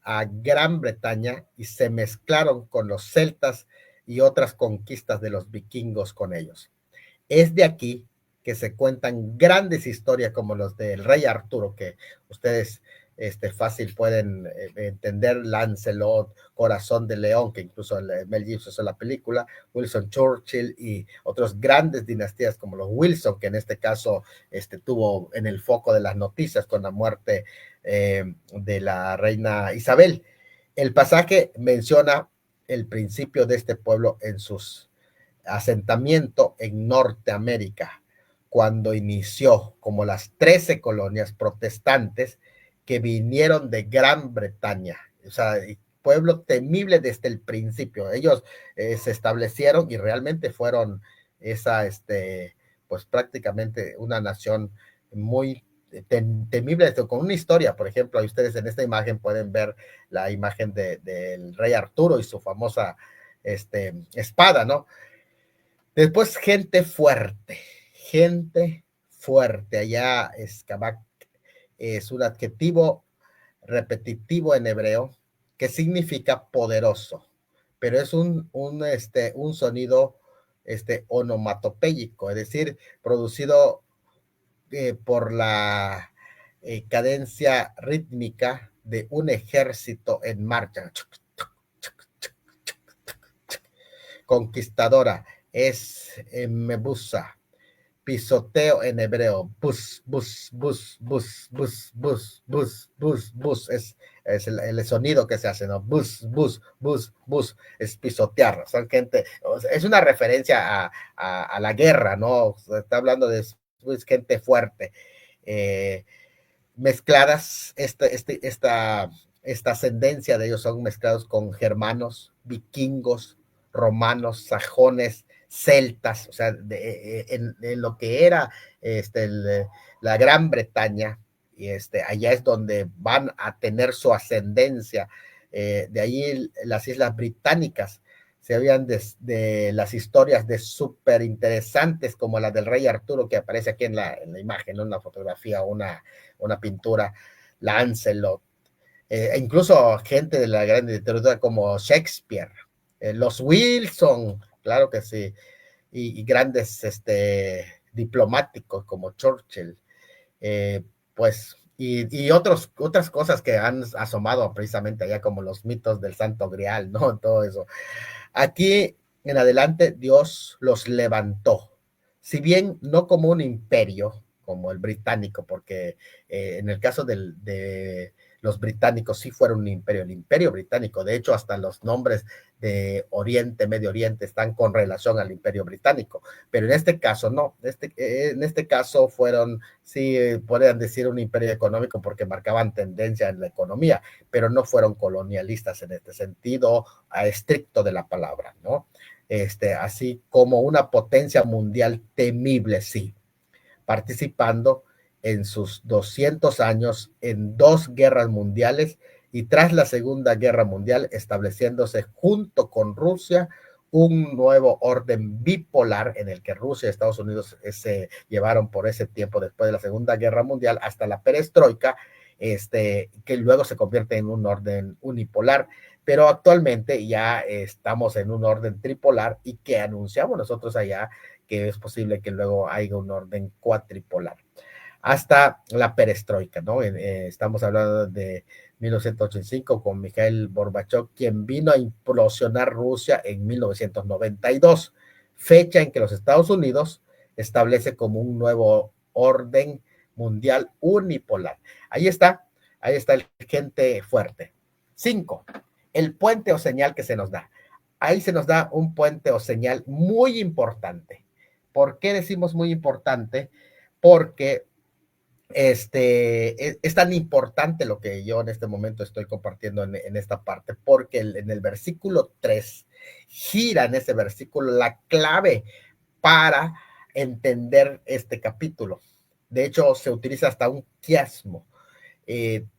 a Gran Bretaña y se mezclaron con los celtas y otras conquistas de los vikingos con ellos. Es de aquí que se cuentan grandes historias como los del rey Arturo, que ustedes fácil pueden entender, Lancelot, Corazón de León, que incluso Mel Gibson hizo la película, Winston Churchill y otras grandes dinastías como los Wilson, que en este caso tuvo en el foco de las noticias con la muerte de la reina Isabel. El pasaje menciona el principio de este pueblo en sus asentamiento en Norteamérica, cuando inició como las 13 colonias protestantes que vinieron de Gran Bretaña. O sea, pueblo temible desde el principio. Ellos se establecieron y realmente fueron pues prácticamente una nación muy temible, con una historia. Por ejemplo, ustedes en esta imagen pueden ver la imagen del rey Arturo y su famosa espada, ¿no? Después, gente fuerte. Allá Escabac es un adjetivo repetitivo en hebreo que significa poderoso, pero es un sonido onomatopéyico, es decir, producido por la cadencia rítmica de un ejército en marcha. Conquistadora es mebusa, pisoteo en hebreo, bus, bus, bus, bus, bus, bus, bus, bus, bus, es el sonido que se hace, ¿no? Bus, bus, bus, bus, es pisotear, son gente, es una referencia a la guerra, ¿no? Está hablando de gente fuerte, mezcladas, esta ascendencia de ellos son mezclados con germanos, vikingos, romanos, sajones, celtas, o sea, en lo que era la Gran Bretaña, y allá es donde van a tener su ascendencia. De ahí las islas británicas se habían de las historias de súper interesantes como la del rey Arturo que aparece aquí en la imagen, ¿no? Una fotografía, una pintura, Lancelot, incluso gente de la gran literatura como Shakespeare, los Wilson, claro que sí, y grandes diplomáticos como Churchill, pues, y otras cosas que han asomado precisamente allá como los mitos del Santo Grial, ¿no? Todo eso. Aquí en adelante Dios los levantó, si bien no como un imperio, como el británico, porque en el caso de los británicos sí fueron un imperio, el imperio británico, de hecho hasta los nombres de Oriente, Medio Oriente están con relación al imperio británico, pero en este caso no, en este caso fueron, sí, podrían decir un imperio económico porque marcaban tendencia en la economía, pero no fueron colonialistas en este sentido estricto de la palabra, ¿no? Así como una potencia mundial temible, sí, participando en sus 200 años en 2 guerras mundiales y tras la Segunda Guerra Mundial estableciéndose junto con Rusia un nuevo orden bipolar en el que Rusia y Estados Unidos se llevaron por ese tiempo después de la Segunda Guerra Mundial hasta la perestroika, que luego se convierte en un orden unipolar, pero actualmente ya estamos en un orden tripolar y que anunciamos nosotros allá que es posible que luego haya un orden cuatripolar hasta la perestroika, ¿no? Estamos hablando de 1985 con Mikhail Gorbachev, quien vino a implosionar Rusia en 1992, fecha en que los Estados Unidos establece como un nuevo orden mundial unipolar. Ahí está el gente fuerte. 5, el puente o señal que se nos da. Ahí se nos da un puente o señal muy importante. ¿Por qué decimos muy importante? Porque es tan importante lo que yo en este momento estoy compartiendo en esta parte, porque en el versículo 3 gira en ese versículo la clave para entender este capítulo. De hecho, se utiliza hasta un quiasmo.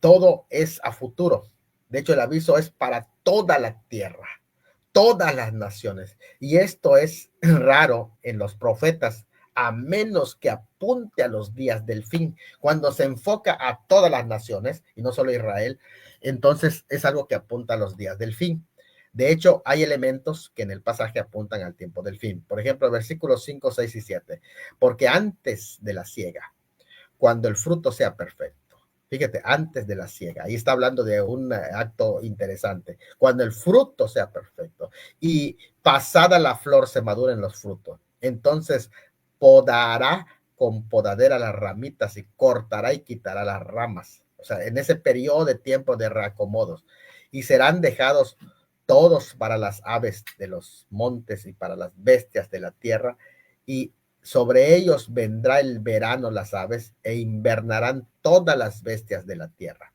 Todo es a futuro. De hecho, el aviso es para toda la tierra, todas las naciones. Y esto es raro en los profetas, a menos que apunte a los días del fin. Cuando se enfoca a todas las naciones, y no solo a Israel, entonces es algo que apunta a los días del fin. De hecho, hay elementos que en el pasaje apuntan al tiempo del fin. Por ejemplo, versículos 5, 6 y 7. Porque antes de la siega, cuando el fruto sea perfecto. Fíjate, antes de la siega. Ahí está hablando de un acto interesante. Cuando el fruto sea perfecto y pasada la flor se maduren los frutos. Entonces podará con podadera las ramitas y cortará y quitará las ramas. O sea, en ese periodo de tiempo de reacomodos. Y serán dejados todos para las aves de los montes y para las bestias de la tierra. Y sobre ellos vendrá el verano las aves e invernarán todas las bestias de la tierra.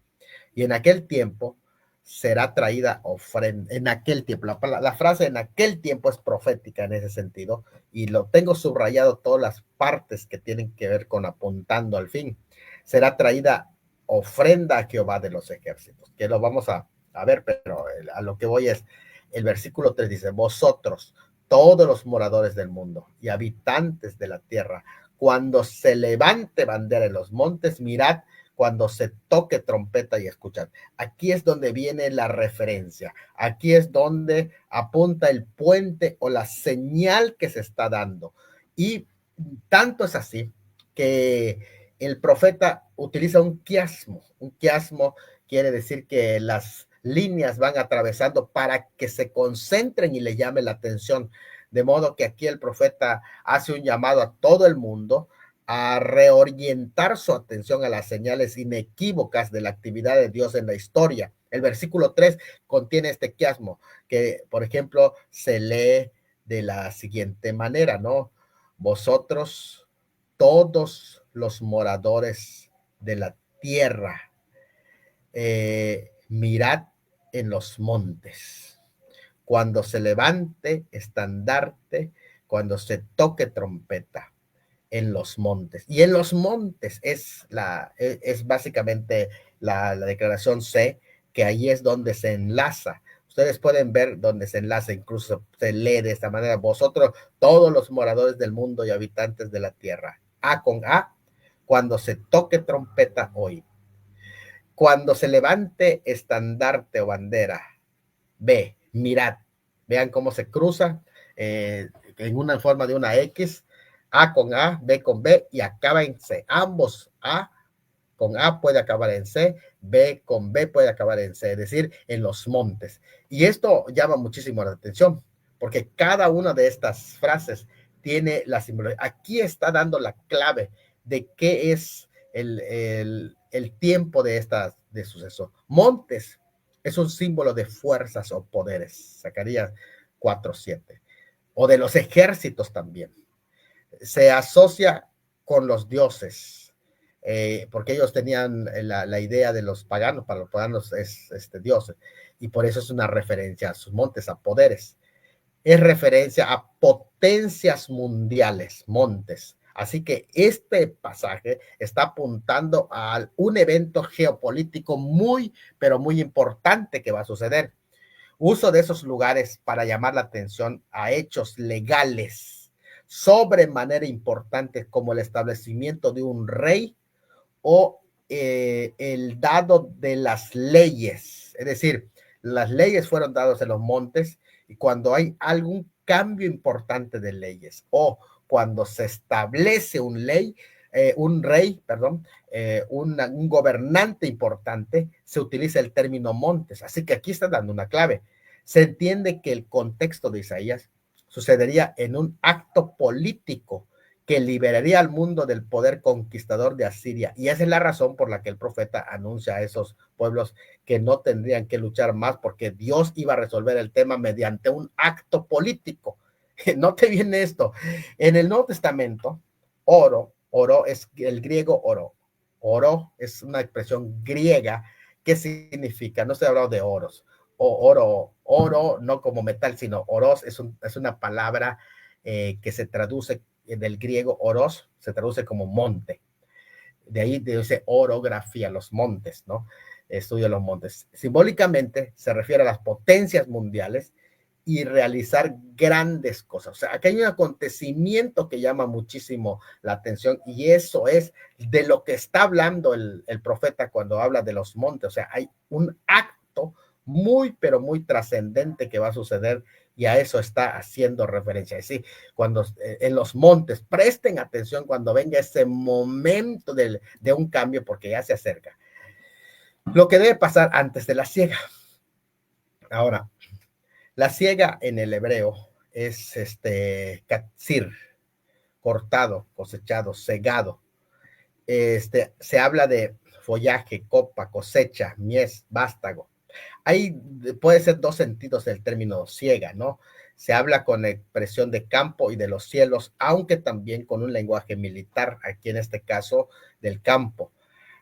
Y en aquel tiempo será traída ofrenda. En aquel tiempo, la frase en aquel tiempo es profética en ese sentido, y lo tengo subrayado todas las partes que tienen que ver con apuntando al fin. Será traída ofrenda a Jehová de los ejércitos, que lo vamos a ver, pero a lo que voy es, el versículo 3 dice, vosotros, todos los moradores del mundo y habitantes de la tierra, cuando se levante bandera en los montes, mirad, cuando se toque trompeta y escuchad. Aquí es donde viene la referencia. Aquí es donde apunta el puente o la señal que se está dando. Y tanto es así que el profeta utiliza un quiasmo. Un quiasmo quiere decir que las líneas van atravesando para que se concentren y le llame la atención. De modo que aquí el profeta hace un llamado a todo el mundo a reorientar su atención a las señales inequívocas de la actividad de Dios en la historia. El versículo 3 contiene este quiasmo que, por ejemplo, se lee de la siguiente manera, ¿no? Vosotros, todos los moradores de la tierra, mirad en los montes. Cuando se levante estandarte, cuando se toque trompeta, en los montes. Y en los montes es básicamente la declaración C, que ahí es donde se enlaza. Ustedes pueden ver donde se enlaza, incluso se lee de esta manera, vosotros, todos los moradores del mundo y habitantes de la tierra. A con A, cuando se toque trompeta hoy. Cuando se levante estandarte o bandera. B, mirad. Vean cómo se cruza en una forma de una X, A con A, B con B y acaba en C. Ambos A con A puede acabar en C, B con B puede acabar en C, es decir, en los montes. Y esto llama muchísimo la atención, porque cada una de estas frases tiene la simbología. Aquí está dando la clave de qué es el tiempo de suceso. Montes es un símbolo de fuerzas o poderes, Zacarías 4:7, o de los ejércitos también. Se asocia con los dioses, porque ellos tenían la idea de los paganos, para los paganos es dioses, y por eso es una referencia a sus montes, a poderes. Es referencia a potencias mundiales, montes, Así que este pasaje está apuntando a un evento geopolítico muy, pero muy importante que va a suceder. Uso de esos lugares para llamar la atención a hechos legales sobremanera importantes como el establecimiento de un rey o el dado de las leyes. Es decir, las leyes fueron dadas en los montes y cuando hay algún cambio importante de leyes o cuando se establece un rey, perdón, un gobernante importante, se utiliza el término montes. Así que aquí está dando una clave. Se entiende que el contexto de Isaías sucedería en un acto político que liberaría al mundo del poder conquistador de Asiria. Y esa es la razón por la que el profeta anuncia a esos pueblos que no tendrían que luchar más porque Dios iba a resolver el tema mediante un acto político. Note bien esto. En el Nuevo Testamento, oro es el griego oro. Oro es una expresión griega que significa, no estoy hablando de oros, oro, no como metal, sino oros es una palabra que se traduce del griego oros, se traduce como monte. De ahí dice orografía, los montes, ¿no? Estudio los montes. Simbólicamente se refiere a las potencias mundiales y realizar grandes cosas. O sea, aquí hay un acontecimiento que llama muchísimo la atención y eso es de lo que está hablando el profeta cuando habla de los montes. O sea, hay un acto muy, pero muy trascendente que va a suceder y a eso está haciendo referencia. Es decir, cuando en los montes, presten atención cuando venga ese momento de un cambio porque ya se acerca. Lo que debe pasar antes de la siega. Ahora, la siega en el hebreo es katsir, cortado, cosechado, segado. Se habla de follaje, copa, cosecha, mies, vástago. Hay, puede ser dos sentidos del término siega, ¿no? Se habla con expresión de campo y de los cielos, aunque también con un lenguaje militar, aquí en este caso del campo.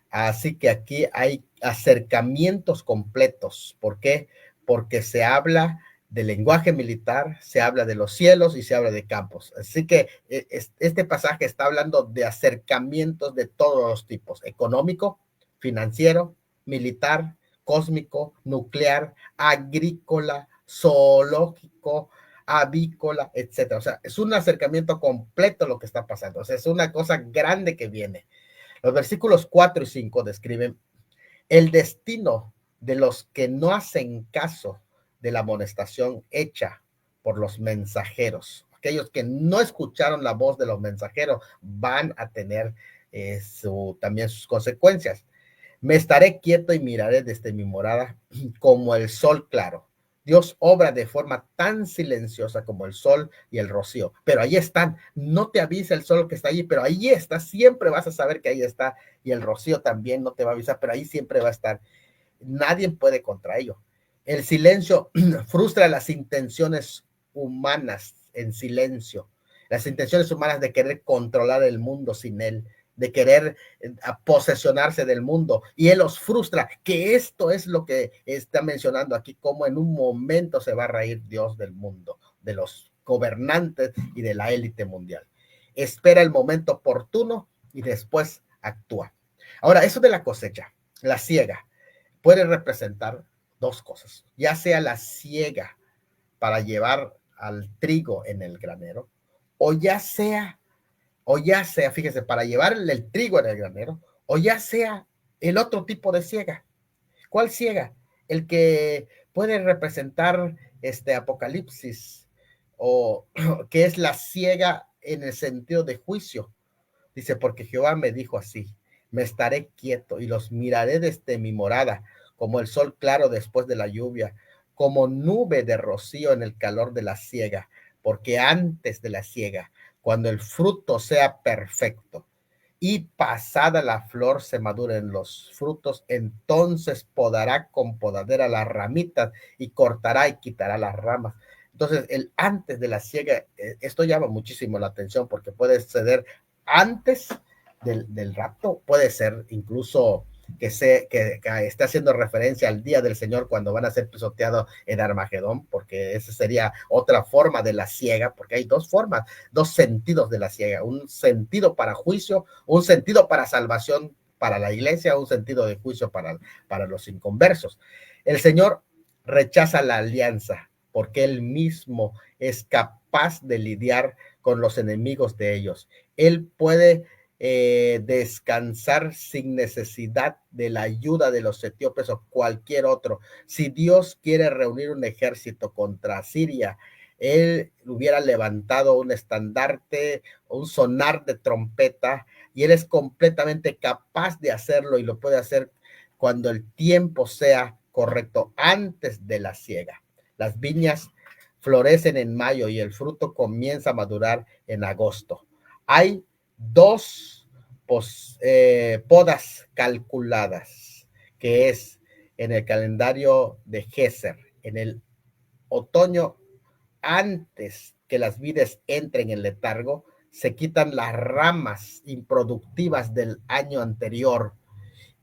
Así que aquí hay acercamientos completos. ¿Por qué? Porque se habla del lenguaje militar, se habla de los cielos y se habla de campos. Así que este pasaje está hablando de acercamientos de todos los tipos, económico, financiero, militar, cósmico, nuclear, agrícola, zoológico, avícola, etcétera. O sea, es un acercamiento completo lo que está pasando. O sea, es una cosa grande que viene. Los versículos 4 y 5 describen el destino de los que no hacen caso de la amonestación hecha por los mensajeros. Aquellos que no escucharon la voz de los mensajeros van a tener también sus consecuencias. Me estaré quieto y miraré desde mi morada como el sol claro. Dios obra de forma tan silenciosa como el sol y el rocío, pero ahí están. No te avisa el sol que está allí, pero ahí está. Siempre vas a saber que ahí está. Y el rocío también no te va a avisar, pero ahí siempre va a estar. Nadie puede contra ello. El silencio frustra las intenciones humanas en silencio. Las intenciones humanas de querer controlar el mundo sin él, de querer posesionarse del mundo, y él los frustra, que esto es lo que está mencionando aquí, como en un momento se va a reír Dios del mundo, de los gobernantes y de la élite mundial. Espera el momento oportuno y después actúa. Ahora, eso de la cosecha, la siega, puede representar dos cosas, ya sea la siega para llevar al trigo en el granero, o ya sea, fíjese, para llevar el trigo en el granero, o ya sea el otro tipo de siega. ¿Cuál siega? El que puede representar este Apocalipsis, o que es la siega en el sentido de juicio. Dice, porque Jehová me dijo así, me estaré quieto y los miraré desde mi morada, como el sol claro después de la lluvia, como nube de rocío en el calor de la siega, porque antes de la siega, cuando el fruto sea perfecto y pasada la flor se maduren los frutos, entonces podará con podadera las ramitas y cortará y quitará las ramas. Entonces, el antes de la siega, esto llama muchísimo la atención porque puede suceder antes del rapto, puede ser incluso que está haciendo referencia al día del Señor cuando van a ser pisoteados en Armagedón, porque esa sería otra forma de la ciega, porque hay dos formas, dos sentidos de la ciega, un sentido para juicio, un sentido para salvación para la iglesia, un sentido de juicio para los inconversos. El Señor rechaza la alianza porque Él mismo es capaz de lidiar con los enemigos de ellos. Él puede descansar sin necesidad de la ayuda de los etíopes o cualquier otro. Si Dios quiere reunir un ejército contra Siria, él hubiera levantado un estandarte, un sonar de trompeta, y él es completamente capaz de hacerlo y lo puede hacer cuando el tiempo sea correcto, antes de la siega. Las viñas florecen en mayo y el fruto comienza a madurar en agosto. Hay dos podas calculadas, que es en el calendario de Geser, en el otoño, antes que las vides entren en letargo, se quitan las ramas improductivas del año anterior,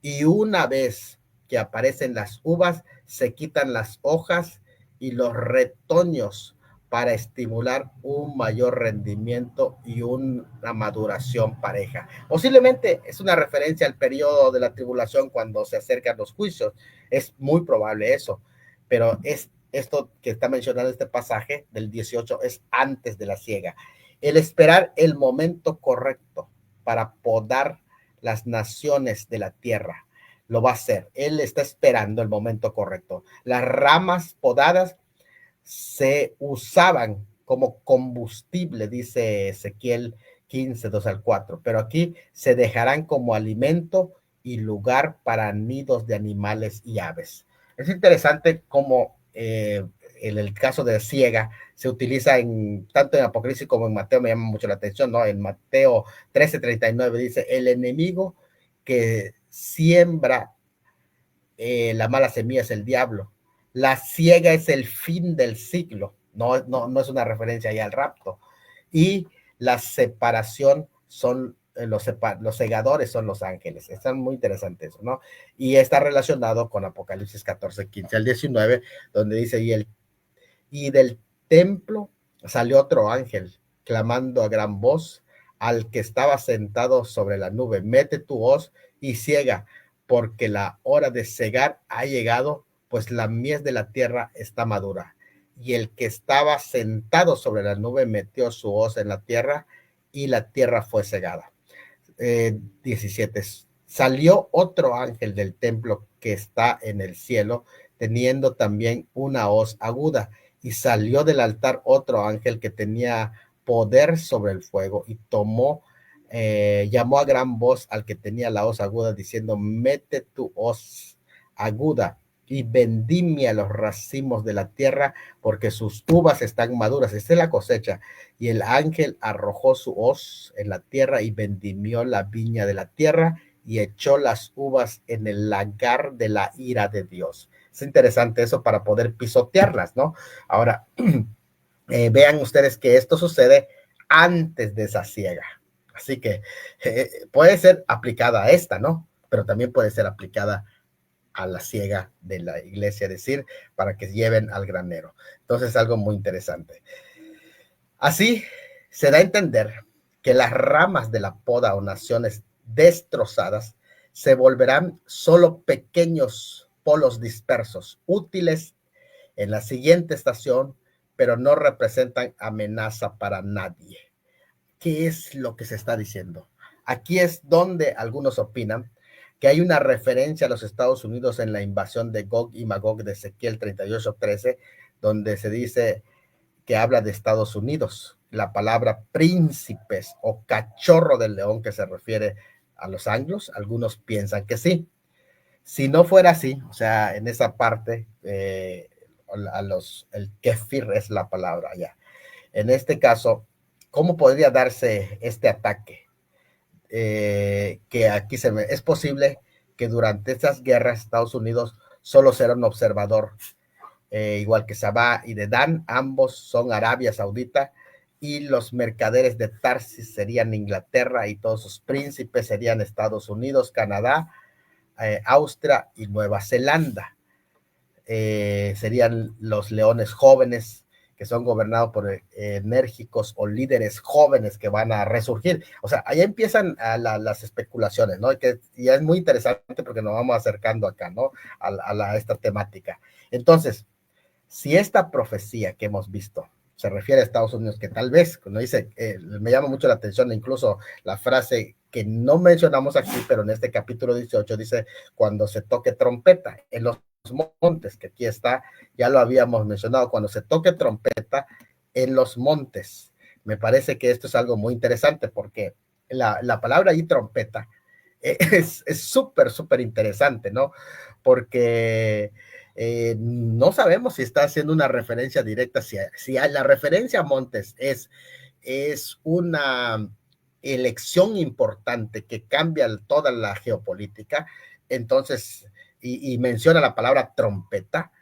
y una vez que aparecen las uvas, se quitan las hojas y los retoños para estimular un mayor rendimiento y una maduración pareja. Posiblemente es una referencia al periodo de la tribulación cuando se acercan los juicios. Es muy probable eso, pero es esto que está mencionando este pasaje del 18 es antes de la siega. El esperar el momento correcto para podar las naciones de la tierra lo va a hacer. Él está esperando el momento correcto. Las ramas podadas se usaban como combustible, dice Ezequiel 15, 2 al 4, pero aquí se dejarán como alimento y lugar para nidos de animales y aves. Es interesante cómo en el caso de ciega se utiliza tanto en Apocalipsis como en Mateo, me llama mucho la atención, ¿no? En Mateo 13:39 dice, el enemigo que siembra la mala semilla es el diablo. La ciega es el fin del ciclo, no es una referencia ya al rapto. Y la separación son los segadores, son los ángeles. Están muy interesantes eso, ¿no? Y está relacionado con Apocalipsis 14, 15 al 19, donde dice, y del templo salió otro ángel, clamando a gran voz al que estaba sentado sobre la nube, mete tu hoz y ciega, porque la hora de cegar ha llegado, pues la mies de la tierra está madura. Y el que estaba sentado sobre la nube metió su hoz en la tierra y la tierra fue cegada. 17. Salió otro ángel del templo que está en el cielo, teniendo también una hoz aguda, y salió del altar otro ángel que tenía poder sobre el fuego, y llamó a gran voz al que tenía la hoz aguda, diciendo, mete tu hoz aguda y vendimia los racimos de la tierra, porque sus uvas están maduras. Esta es la cosecha. Y el ángel arrojó su hoz en la tierra y vendimió la viña de la tierra y echó las uvas en el lagar de la ira de Dios. Es interesante eso para poder pisotearlas, ¿no? Ahora, vean ustedes que esto sucede antes de esa siega. Así que puede ser aplicada a esta, ¿no? Pero también puede ser aplicada a la siega de la iglesia, es decir, para que lleven al granero. Entonces, algo muy interesante. Así se da a entender que las ramas de la poda o naciones destrozadas se volverán solo pequeños polos dispersos, útiles en la siguiente estación, pero no representan amenaza para nadie. ¿Qué es lo que se está diciendo? Aquí es donde algunos opinan que hay una referencia a los Estados Unidos en la invasión de Gog y Magog de Ezequiel 38:13, donde se dice que habla de Estados Unidos. La palabra príncipes o cachorro del león, que se refiere a los anglos, algunos piensan que sí. Si no fuera así, o sea, en esa parte, el kefir es la palabra ya. En este caso, ¿cómo podría darse este ataque? Que aquí es posible que durante estas guerras Estados Unidos solo será un observador, igual que Sabá y Dedán, ambos son Arabia Saudita, y los mercaderes de Tarsis serían Inglaterra y todos sus príncipes serían Estados Unidos, Canadá, Austria y Nueva Zelanda. Serían los leones jóvenes que son gobernados por enérgicos o líderes jóvenes que van a resurgir. O sea, ahí empiezan las especulaciones, ¿no? Que ya es muy interesante porque nos vamos acercando acá, ¿no? A esta temática. Entonces, si esta profecía que hemos visto se refiere a Estados Unidos, que tal vez, cuando dice, me llama mucho la atención incluso la frase que no mencionamos aquí, pero en este capítulo 18 dice, cuando se toque trompeta en los montes, que aquí está, ya lo habíamos mencionado, cuando se toque trompeta en los montes. Me parece que esto es algo muy interesante porque la palabra ahí trompeta es súper, súper interesante, ¿no? Porque no sabemos si está haciendo una referencia directa, si la referencia a Montes es una elección importante que cambia toda la geopolítica, entonces, y menciona la palabra trompeta,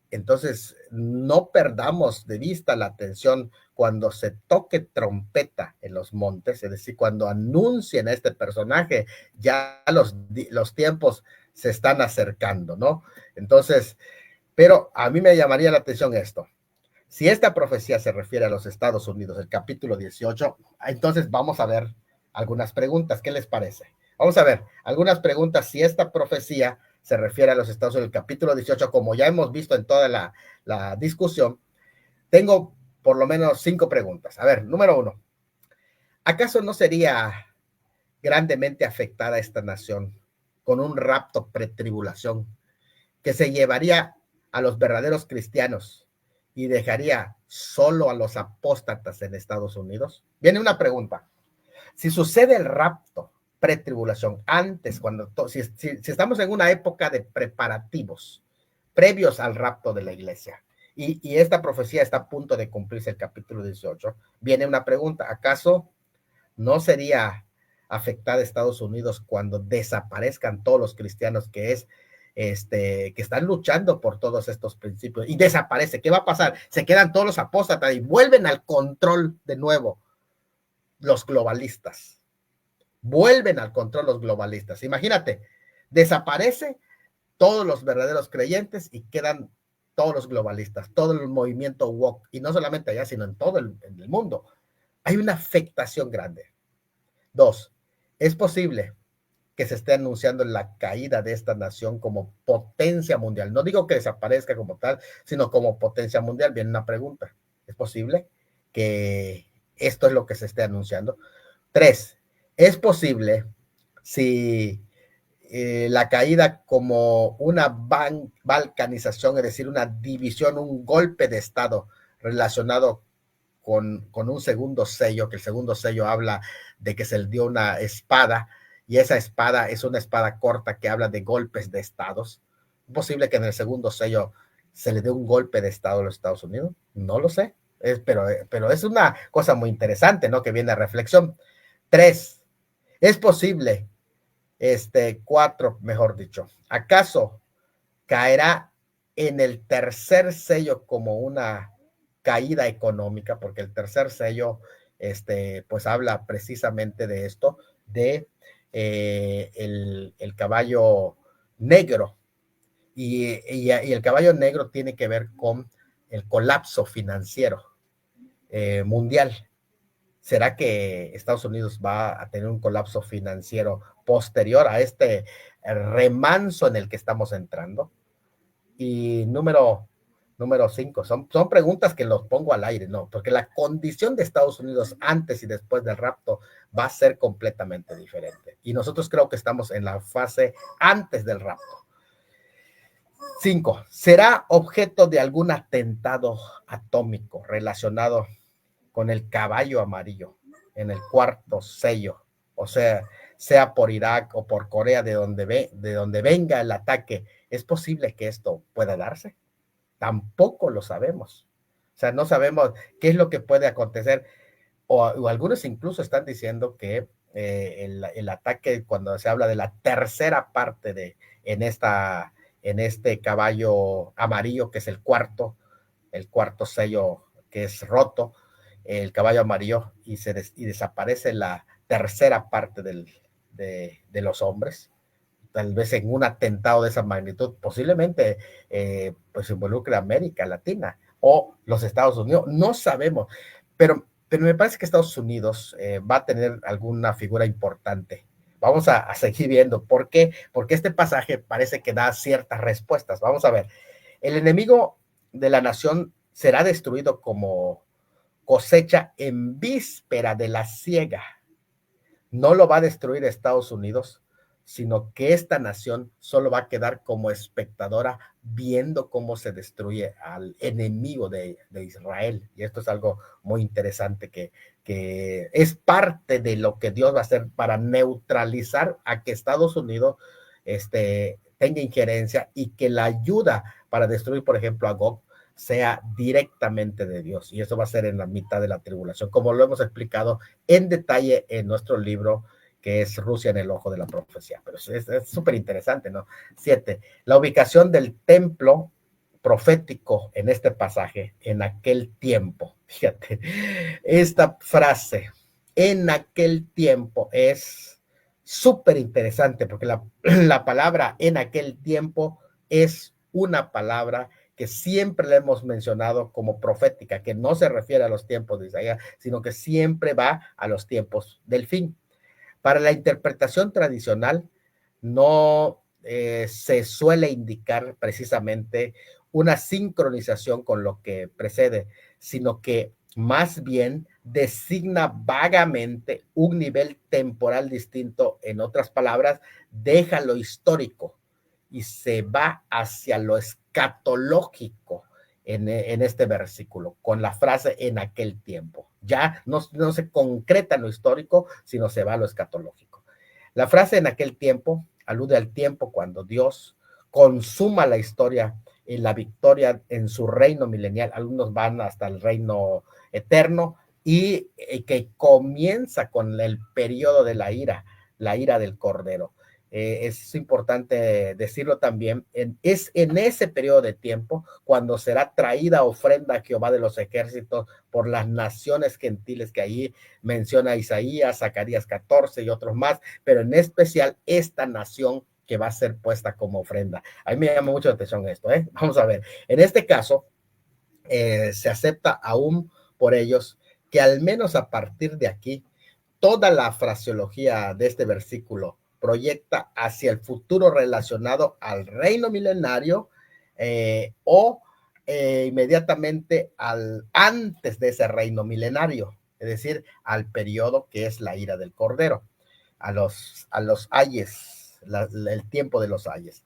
entonces no perdamos de vista la atención cuando se toque trompeta en los montes, es decir, cuando anuncien a este personaje, ya los tiempos se están acercando, ¿no? Entonces, pero a mí me llamaría la atención esto. Si esta profecía se refiere a los Estados Unidos, el capítulo 18, entonces vamos a ver algunas preguntas. ¿Qué les parece? Vamos a ver algunas preguntas si esta profecía se refiere a los Estados Unidos, el capítulo 18, como ya hemos visto en toda la discusión. Tengo por lo menos 5 preguntas. A ver, número 1. ¿Acaso no sería grandemente afectada esta nación con un rapto pretribulación que se llevaría a los verdaderos cristianos y dejaría solo a los apóstatas en Estados Unidos? Viene una pregunta. Si sucede el rapto pretribulación, antes, si estamos en una época de preparativos previos al rapto de la iglesia, y esta profecía está a punto de cumplirse, el capítulo 18, viene una pregunta. ¿Acaso no sería afectada Estados Unidos cuando desaparezcan todos los cristianos que están luchando por todos estos principios y desaparece? ¿Qué va a pasar? Se quedan todos los apóstatas y vuelven al control de nuevo los globalistas. Vuelven al control los globalistas. Imagínate, desaparece todos los verdaderos creyentes y quedan todos los globalistas, todo el movimiento woke, y no solamente allá, sino en todo en el mundo. Hay una afectación grande. 2, es posible que se esté anunciando la caída de esta nación como potencia mundial. No digo que desaparezca como tal, sino como potencia mundial. Viene una pregunta. ¿Es posible que esto es lo que se esté anunciando? 3, es posible si la caída como una balcanización, es decir, una división, un golpe de Estado relacionado con un segundo sello, que el segundo sello habla de que se le dio una espada, y esa espada es una espada corta que habla de golpes de estados. ¿Es posible que en el segundo sello se le dé un golpe de estado a los Estados Unidos? No lo sé, pero es una cosa muy interesante, ¿no? Que viene a reflexión. 3, es posible, 4, mejor dicho, ¿acaso caerá en el tercer sello como una caída económica? Porque el tercer sello, pues habla precisamente de esto, de el caballo negro, y el caballo negro tiene que ver con el colapso financiero mundial. ¿Será que Estados Unidos va a tener un colapso financiero posterior a este remanso en el que estamos entrando? Y número 5, son preguntas que los pongo al aire, ¿no? Porque la condición de Estados Unidos antes y después del rapto va a ser completamente diferente. Y nosotros creo que estamos en la fase antes del rapto. 5, ¿será objeto de algún atentado atómico relacionado con el caballo amarillo en el cuarto sello? O sea por Irak o por Corea, de donde venga el ataque, ¿es posible que esto pueda darse? Tampoco lo sabemos. O sea, no sabemos qué es lo que puede acontecer. O algunos incluso están diciendo que el ataque, cuando se habla de la tercera parte en este caballo amarillo, que es el cuarto sello que es roto, el caballo amarillo, y desaparece la tercera parte de los hombres. tal vez en un atentado de esa magnitud, posiblemente pues involucre a América Latina o los Estados Unidos, no sabemos, pero me parece que Estados Unidos va a tener alguna figura importante. Vamos a seguir viendo. ¿Por qué? Porque este pasaje parece que da ciertas respuestas. Vamos a ver. El enemigo de la nación será destruido como cosecha en víspera de la siega. No lo va a destruir Estados Unidos, sino que esta nación solo va a quedar como espectadora viendo cómo se destruye al enemigo de Israel. Y esto es algo muy interesante que es parte de lo que Dios va a hacer para neutralizar a que Estados Unidos tenga injerencia y que la ayuda para destruir, por ejemplo, a Gog sea directamente de Dios. Y eso va a ser en la mitad de la tribulación, como lo hemos explicado en detalle en nuestro libro, que es Rusia en el ojo de la profecía. Pero es súper interesante, ¿no? 7. La ubicación del templo profético en este pasaje, en aquel tiempo. Fíjate, esta frase, en aquel tiempo, es súper interesante porque la palabra en aquel tiempo es una palabra que siempre le hemos mencionado como profética, que no se refiere a los tiempos de Isaías, sino que siempre va a los tiempos del fin. Para la interpretación tradicional, no se suele indicar precisamente una sincronización con lo que precede, sino que más bien designa vagamente un nivel temporal distinto. En otras palabras, deja lo histórico y se va hacia lo escatológico en este versículo, con la frase en aquel tiempo. Ya no se concreta en lo histórico, sino se va a lo escatológico. La frase en aquel tiempo alude al tiempo cuando Dios consuma la historia en la victoria en su reino milenial. Algunos van hasta el reino eterno y que comienza con el periodo de la ira del Cordero. Es importante decirlo también, es en ese periodo de tiempo cuando será traída ofrenda a Jehová de los ejércitos por las naciones gentiles que ahí menciona Isaías, Zacarías 14 y otros más, pero en especial esta nación que va a ser puesta como ofrenda. A mí me llama mucho la atención esto, ¿eh? Vamos a ver, en este caso se acepta aún por ellos que al menos a partir de aquí, toda la fraseología de este versículo proyecta hacia el futuro relacionado al reino milenario inmediatamente antes de ese reino milenario, es decir, al periodo que es la ira del Cordero, a los ayes, el tiempo de los ayes.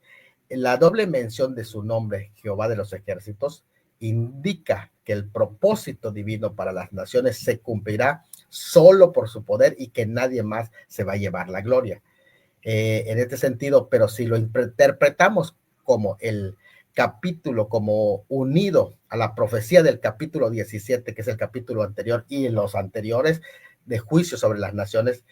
La doble mención de su nombre, Jehová de los ejércitos, indica que el propósito divino para las naciones se cumplirá solo por su poder y que nadie más se va a llevar la gloria. En este sentido, pero si lo interpretamos como el capítulo, como unido a la profecía del capítulo 17, que es el capítulo anterior, y los anteriores de juicio sobre las naciones,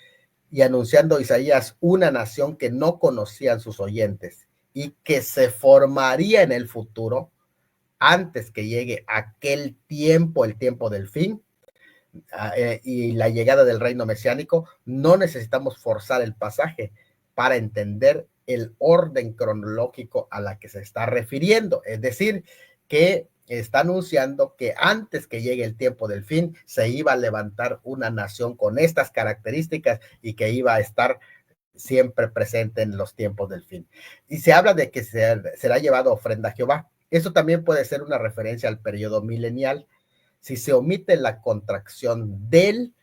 y anunciando Isaías una nación que no conocían sus oyentes y que se formaría en el futuro, antes que llegue aquel tiempo, el tiempo del fin, y la llegada del reino mesiánico, no necesitamos forzar el pasaje para entender el orden cronológico a la que se está refiriendo. Es decir, que está anunciando que antes que llegue el tiempo del fin, se iba a levantar una nación con estas características y que iba a estar siempre presente en los tiempos del fin. Y se habla de que será llevado ofrenda a Jehová. Eso también puede ser una referencia al periodo milenial. Si se omite la contracción del,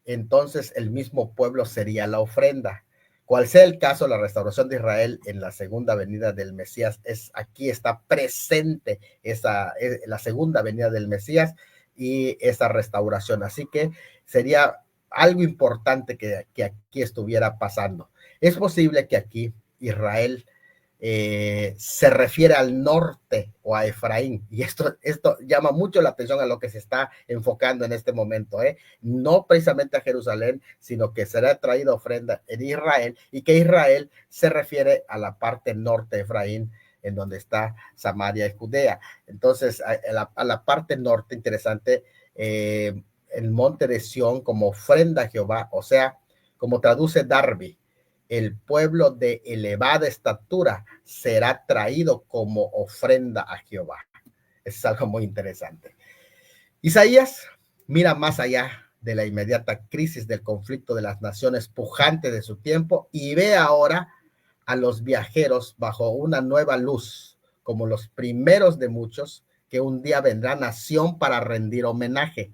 entonces el mismo pueblo sería la ofrenda. Cual sea el caso, la restauración de Israel en la segunda venida del Mesías aquí está presente la segunda venida del Mesías y esa restauración. Así que sería algo importante que aquí estuviera pasando. Es posible que aquí Israel se refiere al norte o a Efraín, y esto llama mucho la atención a lo que se está enfocando en este momento, no precisamente a Jerusalén, sino que será traída ofrenda en Israel, y que Israel se refiere a la parte norte de Efraín, en donde está Samaria y Judea. Entonces, a la parte norte, interesante, el monte de Sión como ofrenda a Jehová, o sea, como traduce Darby, el pueblo de elevada estatura será traído como ofrenda a Jehová. Es algo muy interesante. Isaías mira más allá de la inmediata crisis del conflicto de las naciones pujantes de su tiempo y ve ahora a los viajeros bajo una nueva luz, como los primeros de muchos, que un día vendrá nación para rendir homenaje.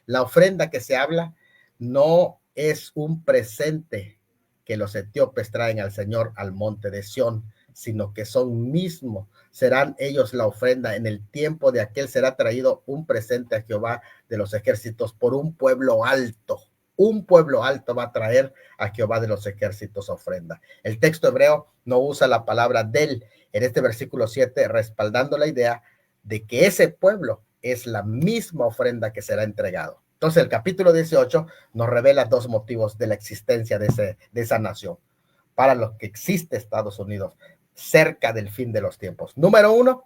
La ofrenda que se habla no es un presente que los etíopes traen al Señor al monte de Sión, sino que son mismos, serán ellos la ofrenda. En el tiempo de aquel será traído un presente a Jehová de los ejércitos por un pueblo alto. Un pueblo alto va a traer a Jehová de los ejércitos ofrenda. El texto hebreo no usa la palabra del en este versículo 7, respaldando la idea de que ese pueblo es la misma ofrenda que será entregado. Entonces el capítulo 18 nos revela dos motivos de la existencia de esa nación para los que existe Estados Unidos cerca del fin de los tiempos. Número uno,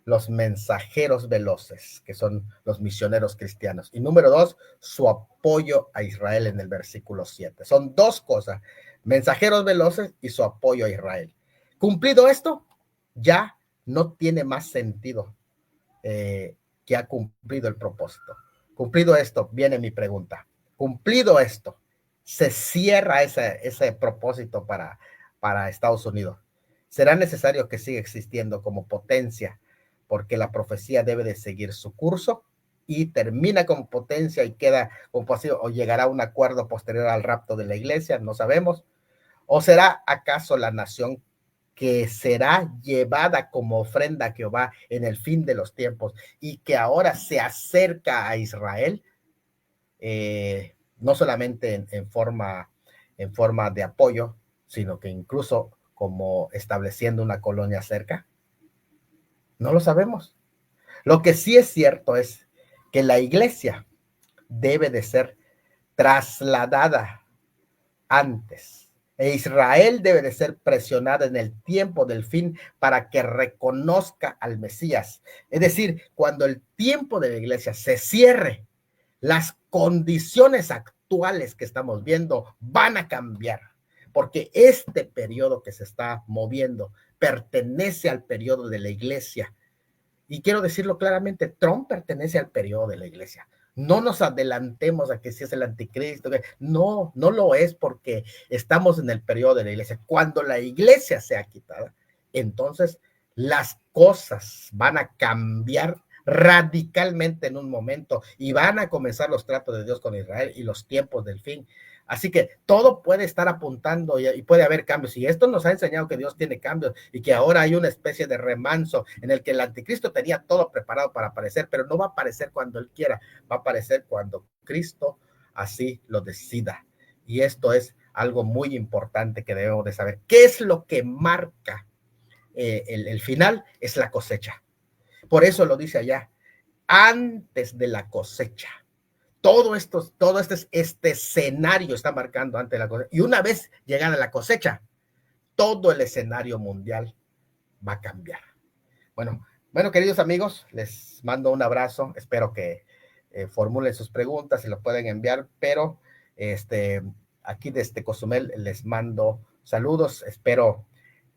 los mensajeros veloces, que son los misioneros cristianos. Y número dos, su apoyo a Israel en el versículo 7. Son dos cosas, mensajeros veloces y su apoyo a Israel. Cumplido esto, ya no tiene más sentido que ha cumplido el propósito. Cumplido esto, viene mi pregunta. Cumplido esto, se cierra ese propósito para Estados Unidos. Será necesario que siga existiendo como potencia, porque la profecía debe de seguir su curso y termina como potencia y queda como posible, o llegará a un acuerdo posterior al rapto de la iglesia, no sabemos. ¿O será acaso la nación que será llevada como ofrenda a Jehová en el fin de los tiempos y que ahora se acerca a Israel, no solamente en forma de apoyo, sino que incluso como estableciendo una colonia cerca? No lo sabemos. Lo que sí es cierto es que la iglesia debe de ser trasladada antes. E Israel debe de ser presionada en el tiempo del fin para que reconozca al Mesías. Es decir, cuando el tiempo de la iglesia se cierre, las condiciones actuales que estamos viendo van a cambiar, porque este periodo que se está moviendo pertenece al periodo de la iglesia. Y quiero decirlo claramente, Trump pertenece al periodo de la iglesia. No nos adelantemos a que si es el anticristo. No, no lo es, porque estamos en el periodo de la iglesia. Cuando la iglesia sea quitada, entonces las cosas van a cambiar radicalmente en un momento y van a comenzar los tratos de Dios con Israel y los tiempos del fin. Así que todo puede estar apuntando y puede haber cambios. Y esto nos ha enseñado que Dios tiene cambios y que ahora hay una especie de remanso en el que el anticristo tenía todo preparado para aparecer, pero no va a aparecer cuando él quiera, va a aparecer cuando Cristo así lo decida. Y esto es algo muy importante que debemos de saber. ¿Qué es lo que marca el final? Es la cosecha. Por eso lo dice allá, antes de la cosecha. Todo este escenario está marcando antes de la cosecha. Y una vez llegada la cosecha, todo el escenario mundial va a cambiar. Bueno, queridos amigos, les mando un abrazo. Espero que formulen sus preguntas y lo pueden enviar, pero aquí desde Cozumel les mando saludos. Espero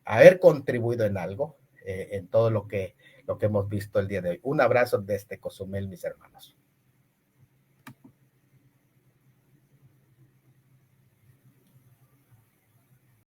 haber contribuido en algo, en todo lo que hemos visto el día de hoy. Un abrazo desde Cozumel, mis hermanos.